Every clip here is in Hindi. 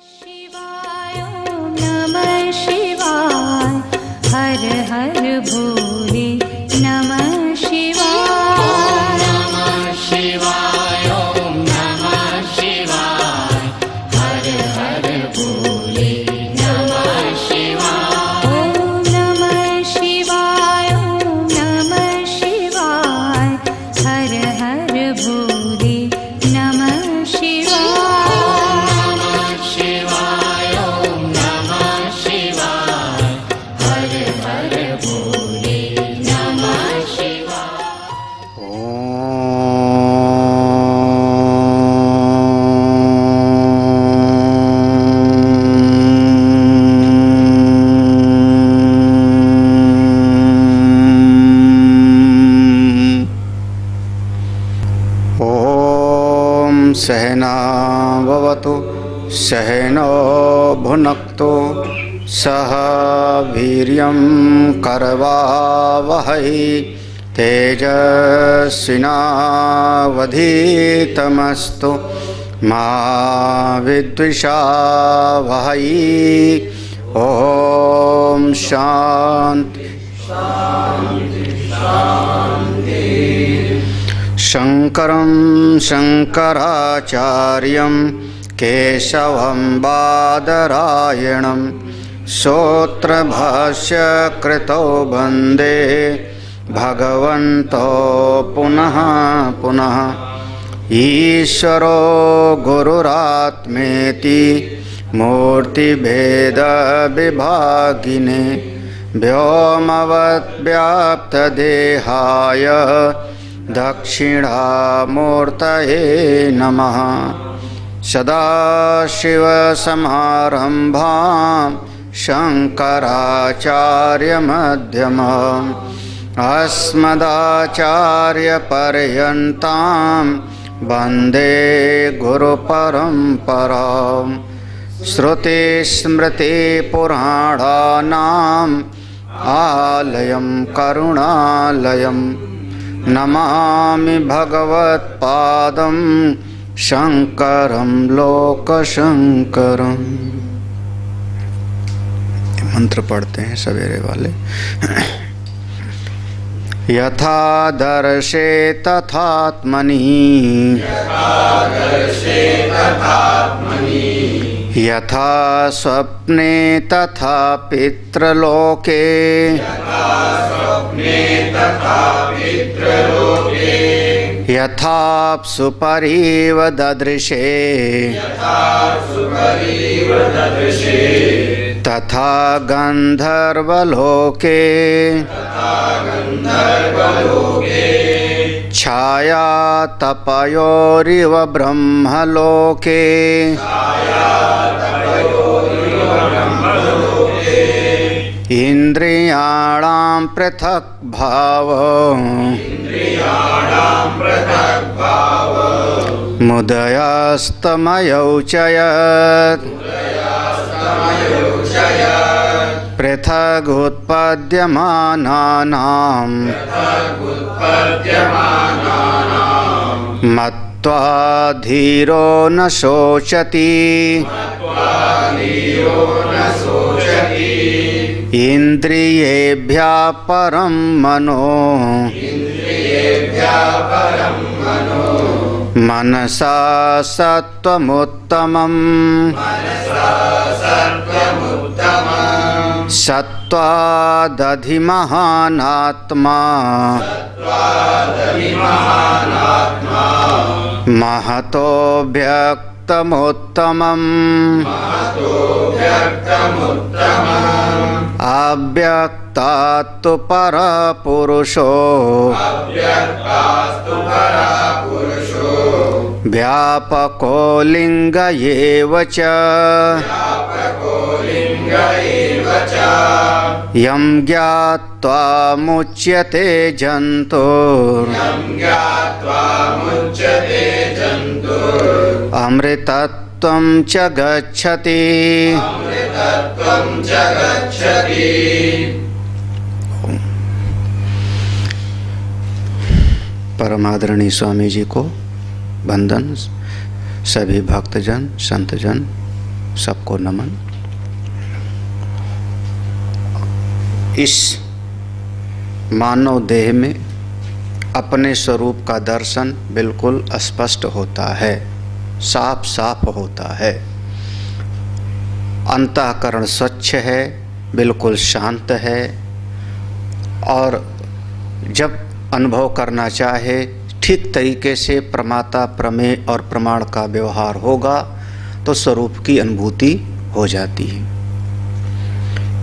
शिवाय ओम नमः शिवाय हर हर भोले नमः शिवाय नमः शिवाय ओम नमः शिवाय हर हर भोले नमः शिवाय ओम नमः शिवाय ओम नमः शिवाय हर हर भोले नमः शिवाय सहना भवतु सहनो भुनक्तु सह वीर्यं करवावहै तेजस्विनावधीतमस्तु मा विद्विषावहै। ओम शांति शांति शांति। शंकरं शंकराचार्यं केशवं बादरायणं सूत्रभाष्यकृतौ वन्दे भगवन्तो पुनः पुनः। ईश्वरो गुरुरात्मेति मूर्तिभेदविभागिने व्योमवद्व्याप्तदेहाय दक्षिणामूर्तये नमः। सदाशिवसमारम्भां शङ्कराचार्यमध्यमाम् अस्मदाचार्यपर्यन्तां वन्दे गुरुपरम्परां। श्रुतिस्मृतिपुराणानाम् आलयं करुणालयं नमामि भगवत्पादं शंकरं लोकशंकरं। मंत्र पढ़ते हैं सवेरे वाले। यथा दर्शे तथात्मनि यथा स्वप्ने तथा पितृलोके यथाप्सु परिव ददृशे तथा गंधर्वलोके छाया तपयोरिव ब्रह्मलोके इंद्रियाणां पृथक् भाव मुदयास्तमयौ च यत् पृथगुत्पद्यमानानां मत्वा धीरो न शोचति इंद्रियेभ्यः परं मनो मनसा सत्त्वमुत्तमम् सत्त्वादधिमहानात्मा महतो व्यक्तमुत्तमम् अव्यक्तात्तु परपुरुषो व्यापको लिंग एव च यं ज्ञात्वा मुच्यते जन्तुर् अमृतत्वं च गच्छति। परमादरणीय स्वामी जी को वंदन। सभी भक्तजन संतजन सबको नमन। इस मानव देह में अपने स्वरूप का दर्शन बिल्कुल स्पष्ट होता है, साफ साफ होता है। अंतःकरण स्वच्छ है, बिल्कुल शांत है, और जब अनुभव करना चाहे ठीक तरीके से प्रमाता, प्रमेय और प्रमाण का व्यवहार होगा तो स्वरूप की अनुभूति हो जाती है।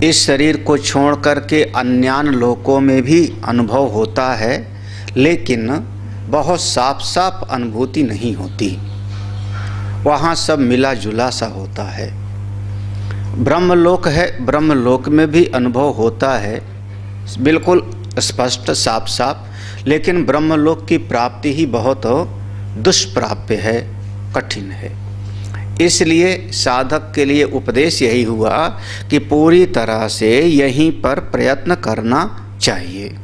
इस शरीर को छोड़ करके अन्यान लोकों में भी अनुभव होता है, लेकिन बहुत साफ साफ अनुभूति नहीं होती, वहाँ सब मिला जुला सा होता है। ब्रह्मलोक है, ब्रह्मलोक में भी अनुभव होता है बिल्कुल स्पष्ट साफ साफ, लेकिन ब्रह्मलोक की प्राप्ति ही बहुत दुष्प्राप्य है, कठिन है। इसलिए साधक के लिए उपदेश यही हुआ कि पूरी तरह से यहीं पर प्रयत्न करना चाहिए।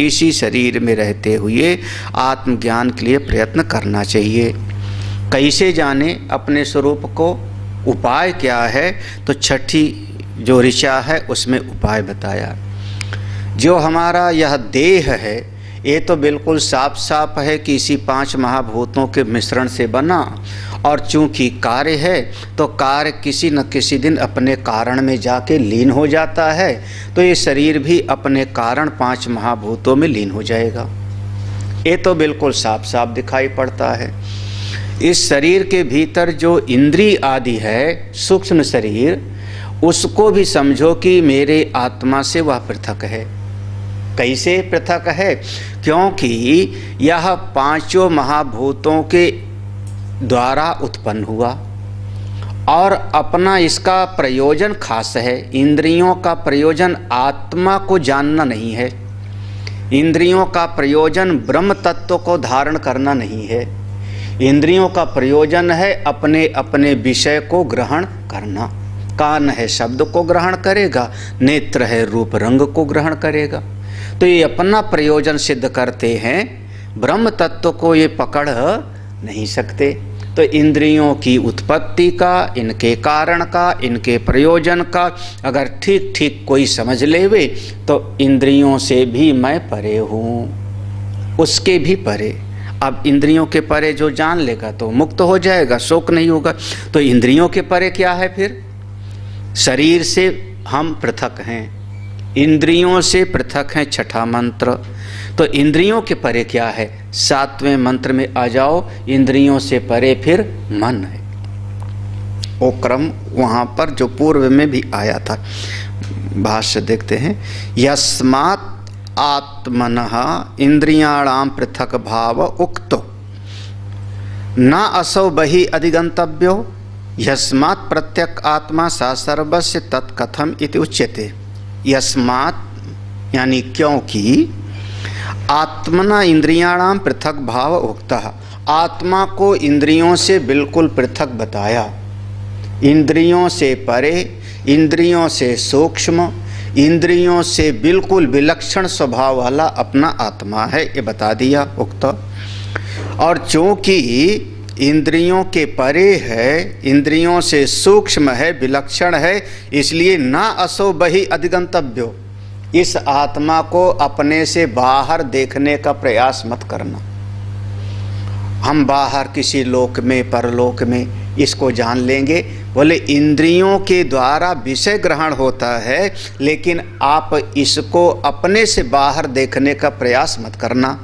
इसी शरीर में रहते हुए आत्मज्ञान के लिए प्रयत्न करना चाहिए। कैसे जाने अपने स्वरूप को, उपाय क्या है? तो छठी जो ऋचा है उसमें उपाय बताया। जो हमारा यह देह है ये तो बिल्कुल साफ साफ है कि इसी 5 महाभूतों के मिश्रण से बना, और चूंकि कार्य है तो कार्य किसी न किसी दिन अपने कारण में जाके लीन हो जाता है, तो ये शरीर भी अपने कारण 5 महाभूतों में लीन हो जाएगा। ये तो बिल्कुल साफ साफ दिखाई पड़ता है। इस शरीर के भीतर जो इंद्रिय आदि है, सूक्ष्म शरीर, उसको भी समझो कि मेरे आत्मा से वह पृथक है। कैसे पृथक है? क्योंकि यह 5 महाभूतों के द्वारा उत्पन्न हुआ और अपना इसका प्रयोजन खास है। इंद्रियों का प्रयोजन आत्मा को जानना नहीं है, इंद्रियों का प्रयोजन ब्रह्म तत्व को धारण करना नहीं है। इंद्रियों का प्रयोजन है अपने अपने विषय को ग्रहण करना। कान है शब्द को ग्रहण करेगा, नेत्र है रूप रंग को ग्रहण करेगा। तो ये अपना प्रयोजन सिद्ध करते हैं, ब्रह्म तत्व को ये पकड़ नहीं सकते। तो इंद्रियों की उत्पत्ति का, इनके कारण का, इनके प्रयोजन का अगर ठीक ठीक कोई समझ लेवे तो इंद्रियों से भी मैं परे हूँ, उसके भी परे। अब इंद्रियों के परे जो जान लेगा तो मुक्त हो जाएगा, शोक नहीं होगा। तो इंद्रियों के परे क्या है फिर? शरीर से हम पृथक हैं, इंद्रियों से पृथक हैं, छठा मंत्र। तो इंद्रियों के परे क्या है? 7वें मंत्र में आ जाओ, इंद्रियों से परे फिर मन है। वो क्रम वहाँ पर जो पूर्व में भी आया था। भाष्य देखते हैं, यस्मात् आत्मनः इंद्रियाणाम पृथक भाव उक्तो न असौ बहि अधिगंतव्यो यस्मात् प्रत्यक आत्मा सा सर्वस्य तत्कथम इति उच्यते। यस्मात् यानी क्योंकि आत्मना इंद्रियाणाम पृथक भाव उक्तः, आत्मा को इंद्रियों से बिल्कुल पृथक बताया। इंद्रियों से परे, इंद्रियों से सूक्ष्म, इंद्रियों से बिल्कुल विलक्षण स्वभाव वाला अपना आत्मा है, ये बता दिया उक्त। और चूंकि इंद्रियों के परे है, इंद्रियों से सूक्ष्म है, विलक्षण है, इसलिए ना असो बहि अधिगंतव्यो, इस आत्मा को अपने से बाहर देखने का प्रयास मत करना। हम बाहर किसी लोक में, परलोक में इसको जान लेंगे। बोले इंद्रियों के द्वारा विषय ग्रहण होता है, लेकिन आप इसको अपने से बाहर देखने का प्रयास मत करना।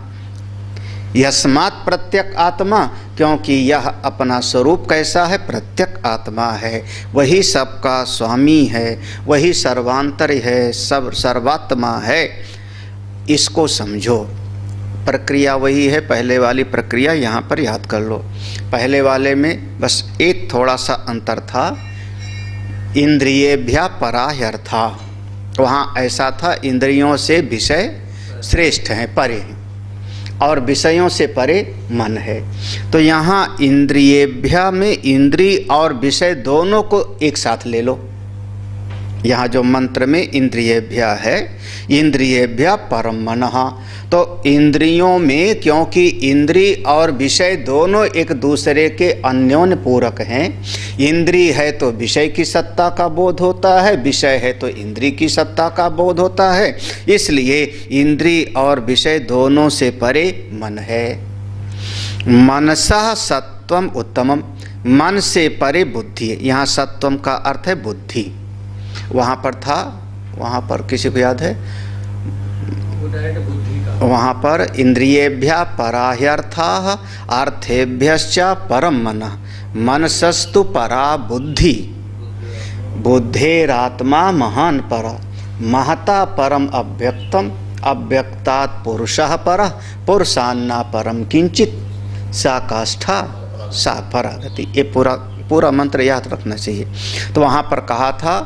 यस्मात् प्रत्यक आत्मा, क्योंकि यह अपना स्वरूप कैसा है? प्रत्यक आत्मा है, वही सबका स्वामी है, वही सर्वांतरी है, सब सर्वात्मा है। इसको समझो। प्रक्रिया वही है, पहले वाली प्रक्रिया यहाँ पर याद कर लो। पहले वाले में बस एक थोड़ा सा अंतर था, इंद्रियेभ्यः परा ह्यर्था। वहाँ ऐसा था इंद्रियों से विषय श्रेष्ठ हैं, परे हैं, और विषयों से परे मन है। तो यहाँ इंद्रियेभ्य में इंद्रिय और विषय दोनों को एक साथ ले लो। यहाँ जो मंत्र में इंद्रियेभ्य है, इंद्रियेभ्य परम मनः, तो इंद्रियों में, क्योंकि इंद्रिय और विषय दोनों एक दूसरे के अन्योन्य पूरक हैं। इंद्रिय है तो विषय की सत्ता का बोध होता है, विषय है तो इंद्रिय की सत्ता का बोध होता है, इसलिए इंद्रिय और विषय दोनों से परे मन है। मनसः सत्वम उत्तमम, मन से परे बुद्धि है। यहाँ सत्वम का अर्थ है बुद्धि, वहाँ पर था, वहाँ पर किसी को याद है, वहाँ पर इंद्रियेभ्य पराह्यर्थाः अर्थेभ्यश्च परम मनः, मनसस्तु परा बुद्धि, बुद्धेरात्मा महान पर, महता परम अव्यक्तम, अव्यक्तात् पुरुषः परः, पुरुषान्ना परम किंचित, सा काष्ठा सा परागति। ये पूरा मंत्र याद रखना चाहिए। तो वहाँ पर कहा था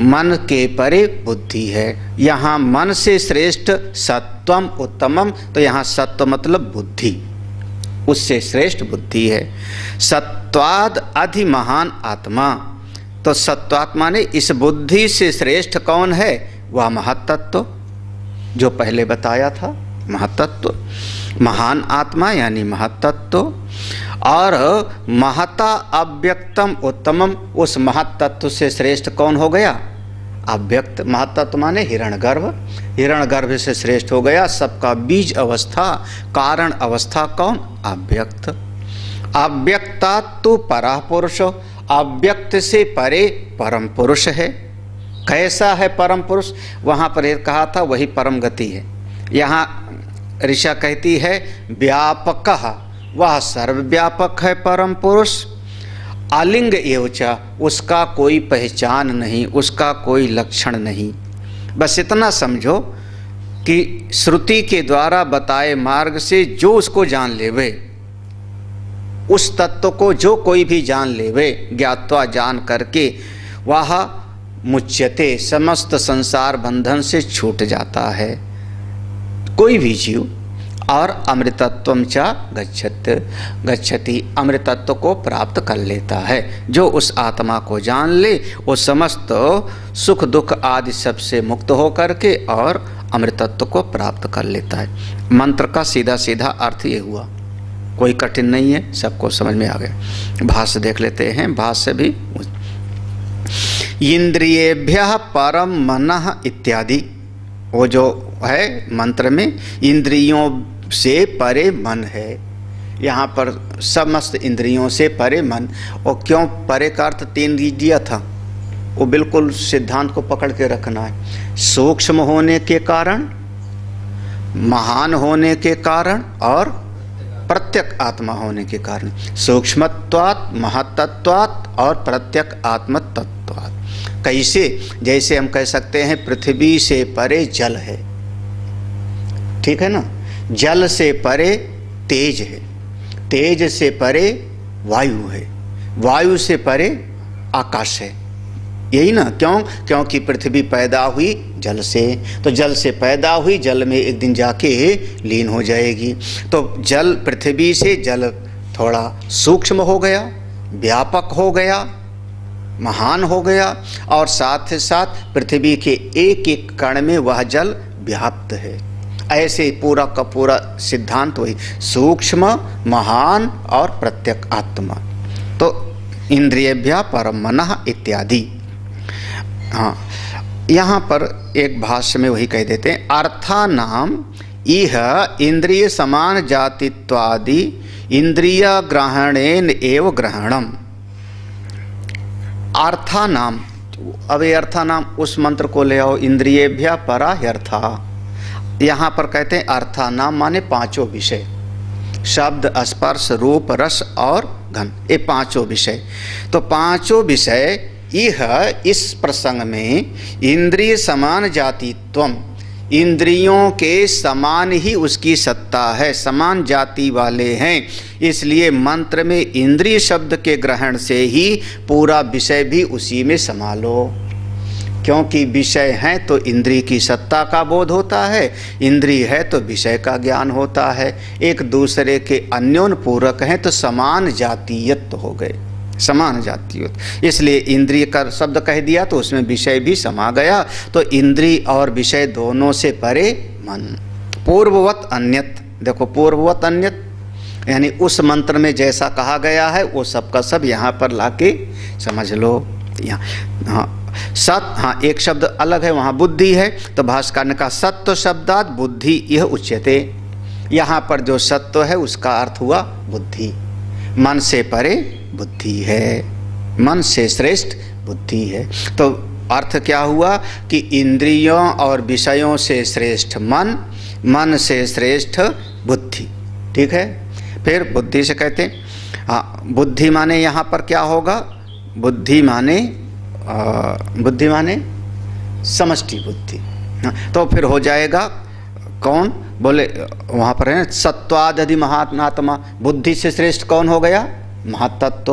मन के परे बुद्धि है। यहाँ मन से श्रेष्ठ सत्वम उत्तमम, तो यहाँ सत्व मतलब बुद्धि, उससे श्रेष्ठ बुद्धि है। सत्वाद अधि महान आत्मा, तो सत्वात्मा ने इस बुद्धि से श्रेष्ठ कौन है? वह महत्तत्व जो पहले बताया था, महत्तत्व, महान आत्मा यानी महत्तत्व। और महता अव्यक्तम उत्तमम, उस महत्तत्व से श्रेष्ठ कौन हो गया? अव्यक्त। महत्तत्व माने हिरण्यगर्भ, हिरण्यगर्भ से श्रेष्ठ हो गया सबका बीज अवस्था, कारण अवस्था कौन? अव्यक्त। अव्यक्तात् तु परः पुरुष, अव्यक्त से परे परम पुरुष है। कैसा है परम पुरुष? वहाँ पर कहा था वही परम गति है। यहाँ ऋषा कहती है व्यापकः, वह सर्वव्यापक है परम पुरुष। अलिंग एवचा, उसका कोई पहचान नहीं, उसका कोई लक्षण नहीं। बस इतना समझो कि श्रुति के द्वारा बताए मार्ग से जो उसको जान लेवे, उस तत्व को जो कोई भी जान लेवे, ज्ञात्वा जान करके वह मुच्यते, समस्त संसार बंधन से छूट जाता है कोई भी जीव। और अमृतत्वम च गच्छति, अमृतत्व को प्राप्त कर लेता है। जो उस आत्मा को जान ले वो समस्त सुख दुख आदि सबसे मुक्त हो करके और अमृतत्व को प्राप्त कर लेता है। मंत्र का सीधा सीधा अर्थ ये हुआ, कोई कठिन नहीं है, सबको समझ में आ गया। भाष्य देख लेते हैं, भाष्य भी। इंद्रियेभ्यः परम मनः इत्यादि, वो जो है मंत्र में इंद्रियों से परे मन है। यहाँ पर समस्त इंद्रियों से परे मन, और क्यों परे का अर्थ 3 दिया था, वो बिल्कुल सिद्धांत को पकड़ के रखना है। सूक्ष्म होने के कारण, महान होने के कारण और प्रत्यक आत्मा होने के कारण। सूक्ष्मत्वात्, महत्तत्वात् और प्रत्यक आत्मतत्वात्। कैसे? जैसे हम कह सकते हैं पृथ्वी से परे जल है, ठीक है ना, जल से परे तेज है, तेज से परे वायु है, वायु से परे आकाश है। यही ना, क्यों? क्योंकि पृथ्वी पैदा हुई जल से, तो जल से पैदा हुई, जल में एक दिन जाके लीन हो जाएगी। तो जल, पृथ्वी से जल थोड़ा सूक्ष्म हो गया, व्यापक हो गया, महान हो गया, और साथ ही साथ पृथ्वी के एक एक कण में वह जल व्याप्त है। ऐसे पूरा का पूरा सिद्धांत वही, सूक्ष्म, महान और प्रत्यक आत्मा। तो इंद्रियेभ्यः परम मनः इत्यादि। हाँ, यहाँ पर एक भाष्य में वही कह देते हैं, अर्थानाम इह इंद्रिय समान जातित्वादि इंद्रिय ग्रहणेन एव ग्रहणम। अर्थानाम, अब ये अर्थानाम उस मंत्र को ले आओ, इंद्रियेभ्यः परा ह्यर्थः। यहाँ पर कहते हैं अर्थानाम माने 5 विषय, शब्द, स्पर्श, रूप, रस और घन, ये 5 विषय। तो 5 विषय यह इस प्रसंग में इंद्रिय समान जातित्वम, इंद्रियों के समान ही उसकी सत्ता है, समान जाति वाले हैं। इसलिए मंत्र में इंद्रिय शब्द के ग्रहण से ही पूरा विषय भी उसी में समा लो। क्योंकि विषय है तो इंद्रिय की सत्ता का बोध होता है, इंद्रिय है तो विषय का ज्ञान होता है, एक दूसरे के अन्योन्य पूरक हैं तो समान जातीयत्व हो गए। समान जाति होती, इसलिए इंद्रिय का शब्द कह दिया तो उसमें विषय भी समा गया। तो इंद्रिय और विषय दोनों से परे मन। पूर्ववत अन्यत, देखो पूर्ववत अन्यत यानी उस मंत्र में जैसा कहा गया है वो सब का सब यहाँ पर लाके समझ लो। यहाँ हाँ सत, हाँ एक शब्द अलग है वहाँ बुद्धि है, तो भाष्यकार ने कहा सत्व शब्दात बुद्धि यह उच्यते। यहाँ पर जो सत्व है उसका अर्थ हुआ बुद्धि, मन से परे बुद्धि है, मन से श्रेष्ठ बुद्धि है। तो अर्थ क्या हुआ कि इंद्रियों और विषयों से श्रेष्ठ मन, मन से श्रेष्ठ बुद्धि। ठीक है, फिर बुद्धि से कहते हैं हाँ बुद्धि माने यहाँ पर क्या होगा, बुद्धि माने समष्टि बुद्धि। तो फिर हो जाएगा कौन, बोले वहाँ पर है सत्वादधि महात्मा, बुद्धि से श्रेष्ठ कौन हो गया, महातत्व।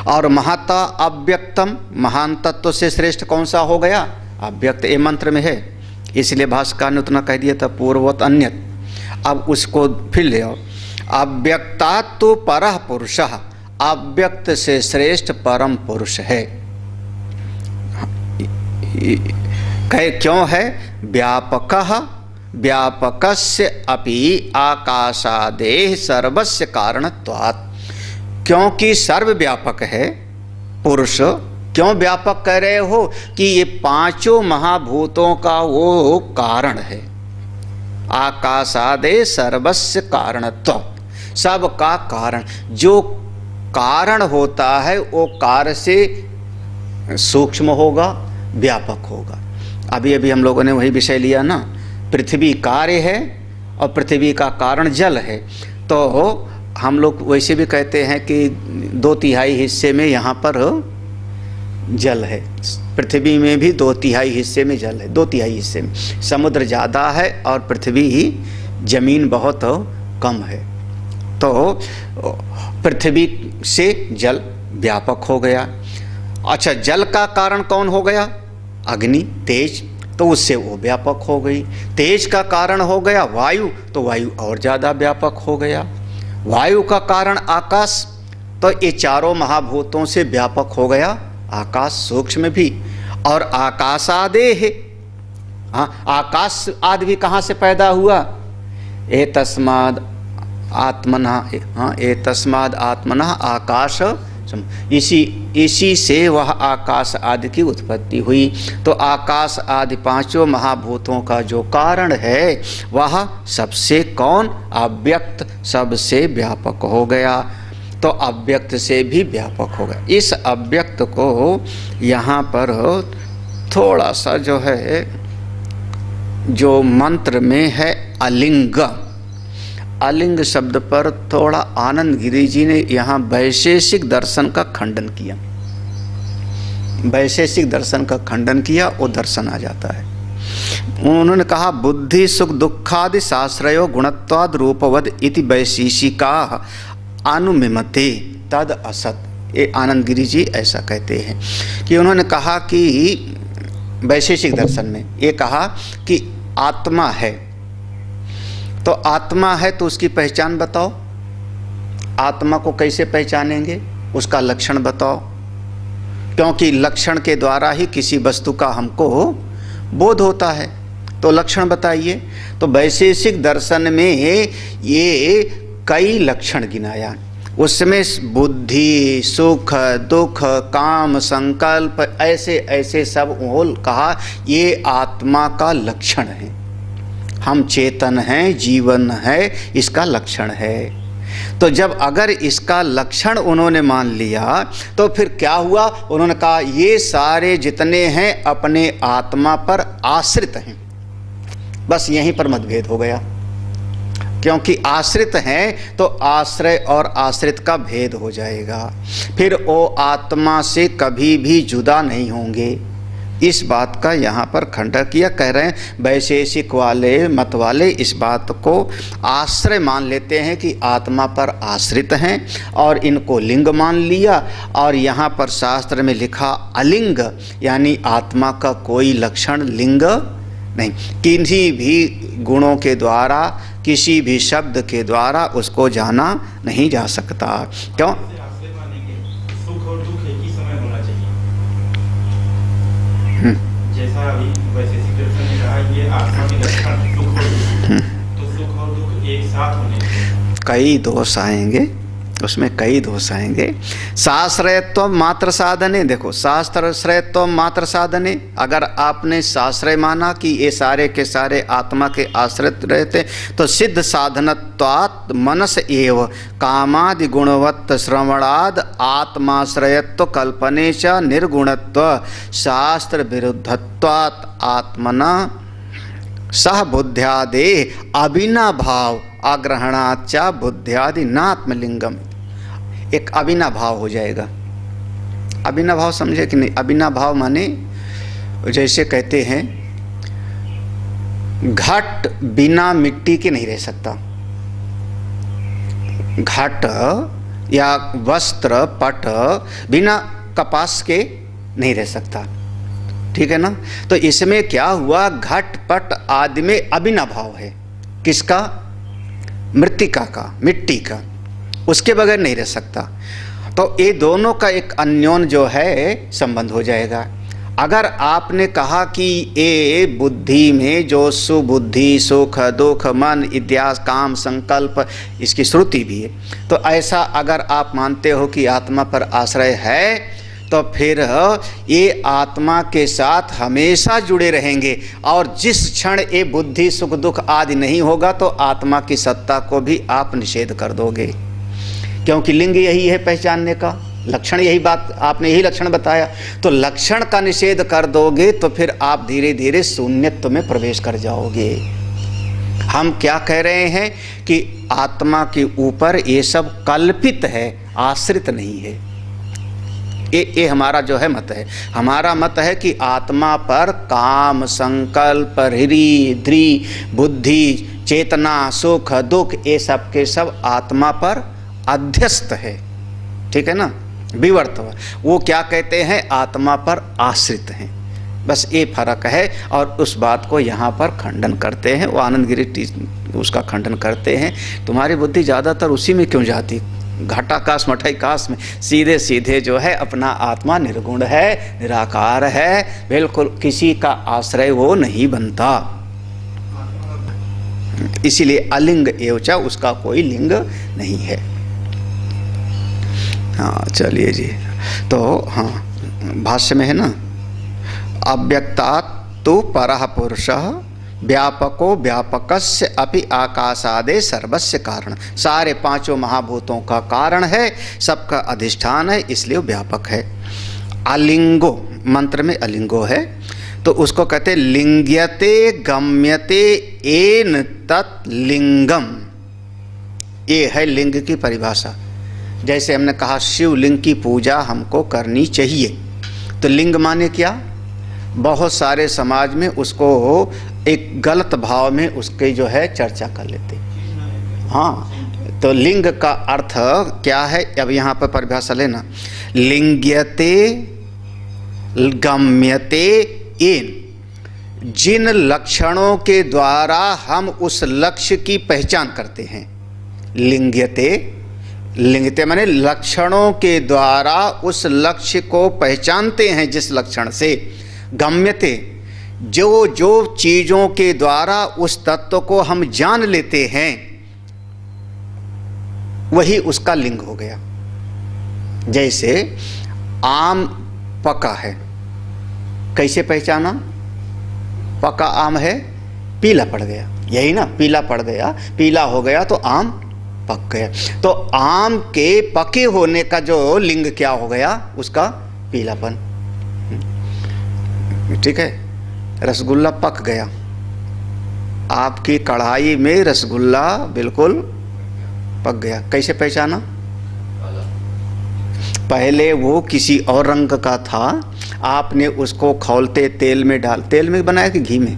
और महता अव्यक्तम, महान तत्व से श्रेष्ठ कौन सा हो गया, अव्यक्त। ये मंत्र में है, इसलिए भाष्यकार ने उतना कह दिया था पूर्ववत अन्यत। अब उसको फिर ले आओ, अव्यक्तात् तो परः पुरुषः, अव्यक्त से श्रेष्ठ परम पुरुष है। कहे क्यों है, व्यापकः व्यापकस्य अपि आकाशादेह सर्वस्य कारणत्वात्, क्योंकि सर्वव्यापक है पुरुष। क्यों व्यापक कह रहे हो कि ये पांचों महाभूतों का वो कारण है। आकाशादेह सर्वस्य कारणत्व, सब का कारण, जो कारण होता है वो कार्य से सूक्ष्म होगा, व्यापक होगा। अभी अभी हम लोगों ने वही विषय लिया ना, पृथ्वी कार्य है और पृथ्वी का कारण जल है। तो हम लोग वैसे भी कहते हैं कि 2/3 हिस्से में यहाँ पर जल है, पृथ्वी में भी 2/3 हिस्से में जल है। 2/3 हिस्से में समुद्र ज़्यादा है और पृथ्वी ही जमीन बहुत कम है। तो पृथ्वी से जल व्यापक हो गया। अच्छा, जल का कारण कौन हो गया, अग्नि तेज, तो उससे वो व्यापक हो गई। तेज का कारण हो गया वायु, तो वायु और ज़्यादा व्यापक हो गया। वायु का कारण आकाश, तो ये चारों महाभूतों से व्यापक हो गया आकाश, सूक्ष्म भी। और आकाशादेह, हाँ आकाश आदि भी कहाँ से पैदा हुआ, ए तस्माद आत्मनः, हाँ ए तस्माद आत्मनः आकाश, इसी से वह आकाश आदि की उत्पत्ति हुई। तो आकाश आदि पांचों महाभूतों का जो कारण है वह सबसे कौन, अव्यक्त, सबसे व्यापक हो गया। तो अव्यक्त से भी व्यापक हो गया। इस अव्यक्त को यहाँ पर थोड़ा सा जो है, जो मंत्र में है अलिंग, अलिंग शब्द पर थोड़ा आनंद गिरी जी ने यहाँ वैशेषिक दर्शन का खंडन किया। वैशेषिक दर्शन का खंडन किया, वो दर्शन आ जाता है। उन्होंने कहा बुद्धि सुख दुखादि साश्रयो गुणत्वाद रूपवद इति वैशेषिका अनुमिमते तद असत। ये आनंद गिरी जी ऐसा कहते हैं कि उन्होंने कहा कि वैशेषिक दर्शन में ये कहा कि आत्मा है, तो आत्मा है तो उसकी पहचान बताओ। आत्मा को कैसे पहचानेंगे, उसका लक्षण बताओ, क्योंकि लक्षण के द्वारा ही किसी वस्तु का हमको बोध होता है। तो लक्षण बताइए। तो वैशेषिक दर्शन में ये कई लक्षण गिनाया, उसमें बुद्धि सुख दुख काम संकल्प ऐसे ऐसे सब कहा ये आत्मा का लक्षण है। हम चेतन हैं, जीवन है, इसका लक्षण है। तो जब अगर इसका लक्षण उन्होंने मान लिया तो फिर क्या हुआ, उन्होंने कहा ये सारे जितने हैं अपने आत्मा पर आश्रित हैं। बस यहीं पर मतभेद हो गया, क्योंकि आश्रित हैं तो आश्रय और आश्रित का भेद हो जाएगा, फिर वो आत्मा से कभी भी जुदा नहीं होंगे। इस बात का यहाँ पर खंडन किया। कह रहे हैं वैशेषिक वाले मत वाले इस बात को आश्रय मान लेते हैं कि आत्मा पर आश्रित हैं और इनको लिंग मान लिया। और यहाँ पर शास्त्र में लिखा अलिंग, यानी आत्मा का कोई लक्षण लिंग नहीं, किसी भी गुणों के द्वारा किसी भी शब्द के द्वारा उसको जाना नहीं जा सकता। क्यों? जैसा अभी वैशेषिक दर्शन ने कहा, ये आत्मा के लक्षण सुख और दुख, तो सुख और दुख एक साथ होने चाहिए। कई दोष आएंगे उसमें, कई दोष आएंगे। शास्त्रयत्व मात्र साधने, देखो शास्त्राश्रयत्व मात्र साधने, अगर आपने शास्त्रय माना कि ये सारे के सारे आत्मा के आश्रित रहते, तो सिद्ध साधनत्वात् मनस एव कामादि गुणवत्त श्रवणाद आत्माश्रयत्व कल्पने च निर्गुणत्व शास्त्र विरुद्धत्वात् आत्मना सह बुद्ध्यादे अविनाभाव अग्रहणाचा बुद्ध्यादि नात्मलिंगम, एक अविनाभाव हो जाएगा। अविनाभाव समझे कि नहीं? अविनाभाव माने जैसे कहते हैं घट बिना मिट्टी के नहीं रह सकता, घट या वस्त्र पट बिना कपास के नहीं रह सकता, ठीक है ना। तो इसमें क्या हुआ, घट पट आदि में अविनाभाव है, किसका? मृत्तिका का, मिट्टी का, उसके बगैर नहीं रह सकता। तो ये दोनों का एक अन्योन जो है संबंध हो जाएगा। अगर आपने कहा कि ये बुद्धि में जो सुबुद्धि सुख दुख मन इत्यादि काम संकल्प, इसकी श्रुति भी है, तो ऐसा अगर आप मानते हो कि आत्मा पर आश्रय है, तो फिर ये आत्मा के साथ हमेशा जुड़े रहेंगे, और जिस क्षण ये बुद्धि सुख दुख आदि नहीं होगा तो आत्मा की सत्ता को भी आप निषेध कर दोगे, क्योंकि लिंग यही है पहचानने का, लक्षण यही बात आपने यही लक्षण बताया। तो लक्षण का निषेध कर दोगे तो फिर आप धीरे धीरे शून्यत्व में प्रवेश कर जाओगे। हम क्या कह रहे हैं कि आत्मा के ऊपर ये सब कल्पित है, आश्रित नहीं है। ये हमारा जो है मत है। हमारा मत है कि आत्मा पर काम संकल्प हृदय द्रि बुद्धि चेतना सुख दुख ये सब के सब आत्मा पर अध्यस्त है, ठीक है ना, विवर्त। वो क्या कहते हैं, आत्मा पर आश्रित हैं। बस ये फर्क है, और उस बात को यहाँ पर खंडन करते हैं। वो आनंद गिरी उसका खंडन करते हैं, तुम्हारी बुद्धि ज़्यादातर उसी में क्यों जाती, घटाकाश मठाकाश में। सीधे सीधे जो है अपना आत्मा निर्गुण है, निराकार है, बिल्कुल किसी का आश्रय वो नहीं बनता। इसीलिए अलिंग एवचा, उसका कोई लिंग नहीं है। हाँ चलिए जी, तो हाँ भाष्य में है ना, अव्यक्तात् तु परः पुरुषः व्यापको व्यापकस्य अपि आकाशादे सर्वस्य कारण। सारे पांचों महाभूतों का कारण है, सबका अधिष्ठान है, इसलिए व्यापक है। अलिंगो, मंत्र में अलिंगो है, तो उसको कहते लिंग्यते गम्यते एन तत् लिंगम। ये है लिंग की परिभाषा। जैसे हमने कहा शिवलिंग की पूजा हमको करनी चाहिए, तो लिंग माने क्या? बहुत सारे समाज में उसको एक गलत भाव में उसके जो है चर्चा कर लेते। हाँ, तो लिंग का अर्थ क्या है, अब यहाँ पर परिभाषा लेना। लिंग्यते गम्यते एन, जिन लक्षणों के द्वारा हम उस लक्ष्य की पहचान करते हैं। लिंग्यते, लिंगते माने लक्षणों के द्वारा उस लक्ष्य को पहचानते हैं जिस लक्षण से। गम्यते, जो जो चीज़ों के द्वारा उस तत्व को हम जान लेते हैं वही उसका लिंग हो गया। जैसे आम पका है, कैसे पहचाना? पका आम है, पीला पड़ गया, यही ना, पीला पड़ गया, पीला हो गया तो आम पक गया। तो आम के पके होने का जो लिंग क्या हो गया? उसका पीलापन, ठीक है। रसगुल्ला पक गया, आपकी कढ़ाई में रसगुल्ला बिल्कुल पक गया, कैसे पहचाना? पहले वो किसी और रंग का था, आपने उसको खौलते तेल में डाल, तेल में बनाया कि घी में?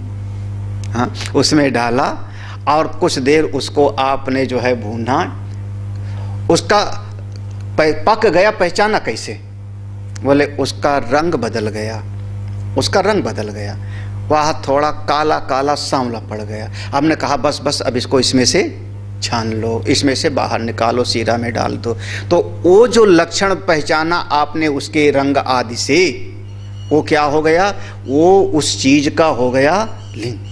हाँ, उसमें डाला और कुछ देर उसको आपने जो है भूना, उसका पक गया। पहचाना कैसे? बोले उसका रंग बदल गया, उसका रंग बदल गया, वह थोड़ा काला काला सांवला पड़ गया। हमने कहा बस बस अब इसको इसमें से छान लो, इसमें से बाहर निकालो, सीरा में डाल दो। तो वो जो लक्षण पहचाना आपने उसके रंग आदि से, वो क्या हो गया? वो उस चीज का हो गया लिंग।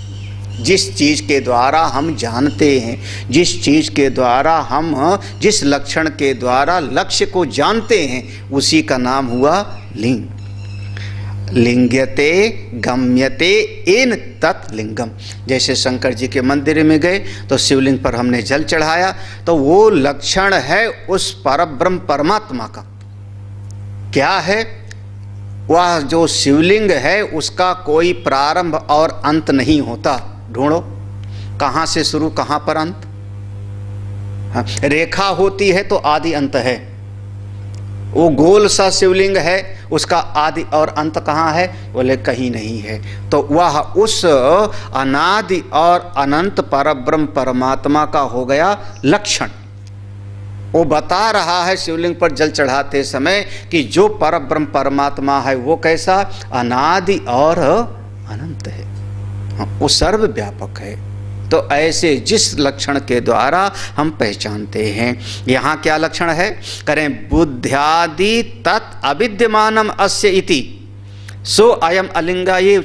जिस चीज के द्वारा हम जानते हैं, जिस चीज के द्वारा हम, जिस लक्षण के द्वारा लक्ष्य को जानते हैं, उसी का नाम हुआ लिंग। लिंग्यते गम्यते एन तत् लिंगम। जैसे शंकर जी के मंदिर में गए तो शिवलिंग पर हमने जल चढ़ाया, तो वो लक्षण है उस परब्रह्म परमात्मा का। क्या है? वह जो शिवलिंग है उसका कोई प्रारंभ और अंत नहीं होता। ढूंढो कहाँ से शुरू, कहाँ पर अंत। हाँ, रेखा होती है तो आदि अंत है। वो गोल सा शिवलिंग है, उसका आदि और अंत कहाँ है? बोले कहीं नहीं है। तो वह उस अनादि और अनंत परब्रह्म परमात्मा का हो गया लक्षण। वो बता रहा है शिवलिंग पर जल चढ़ाते समय कि जो परब्रह्म परमात्मा है वो कैसा? अनादि और अनंत है। वो सर्वव्यापक है। तो ऐसे जिस लक्षण के द्वारा हम पहचानते हैं, यहाँ क्या लक्षण है? करें बुद्ध्यादि तत् अविद्यमानम अस्य इति सो अयम अलिंगा। ये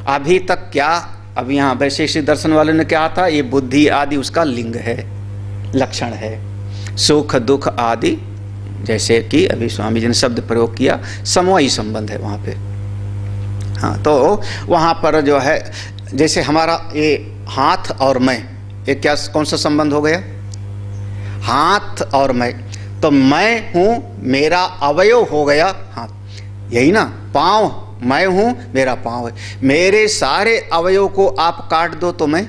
अभी तक क्या, अब यहाँ वैशेषिक दर्शन वाले ने क्या था? ये बुद्धि आदि उसका लिंग है, लक्षण है। सुख दुख आदि, जैसे कि अभी स्वामी जी ने शब्द प्रयोग किया, समवायी संबंध है वहाँ पे। हाँ, तो वहाँ पर जो है जैसे हमारा ये हाथ और मैं, ये क्या, कौन सा संबंध हो गया? हाथ और मैं। तो मैं हूँ, मेरा अवयव हो गया हाथ, यही ना। पाँव, मैं हूँ, मेरा पाँव है। मेरे सारे अवयव को आप काट दो तो मैं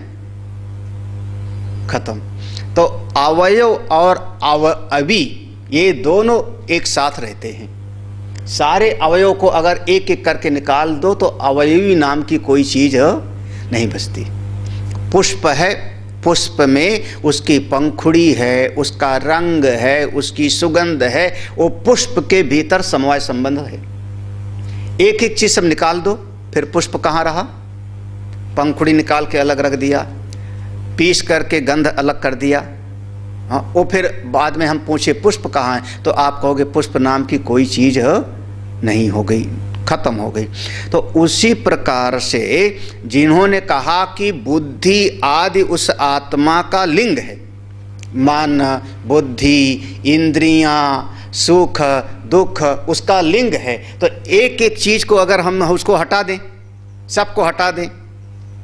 खत्म। तो अवयव और अवयवी ये दोनों एक साथ रहते हैं। सारे अवयव को अगर एक एक करके निकाल दो तो अवयवी नाम की कोई चीज नहीं बचती। पुष्प है, पुष्प में उसकी पंखुड़ी है, उसका रंग है, उसकी सुगंध है, वो पुष्प के भीतर समवाय संबंध है। एक एक चीज सब निकाल दो, फिर पुष्प कहाँ रहा? पंखुड़ी निकाल के अलग रख दिया, पीस करके गंध अलग कर दिया। हाँ, वो फिर बाद में हम पूछे पुष्प कहाँ है, तो आप कहोगे पुष्प नाम की कोई चीज नहीं हो गई, खत्म हो गई। तो उसी प्रकार से जिन्होंने कहा कि बुद्धि आदि उस आत्मा का लिंग है, मन, बुद्धि, इंद्रियां, सुख दुख उसका लिंग है, तो एक एक चीज को अगर हम उसको हटा दें, सबको हटा दें,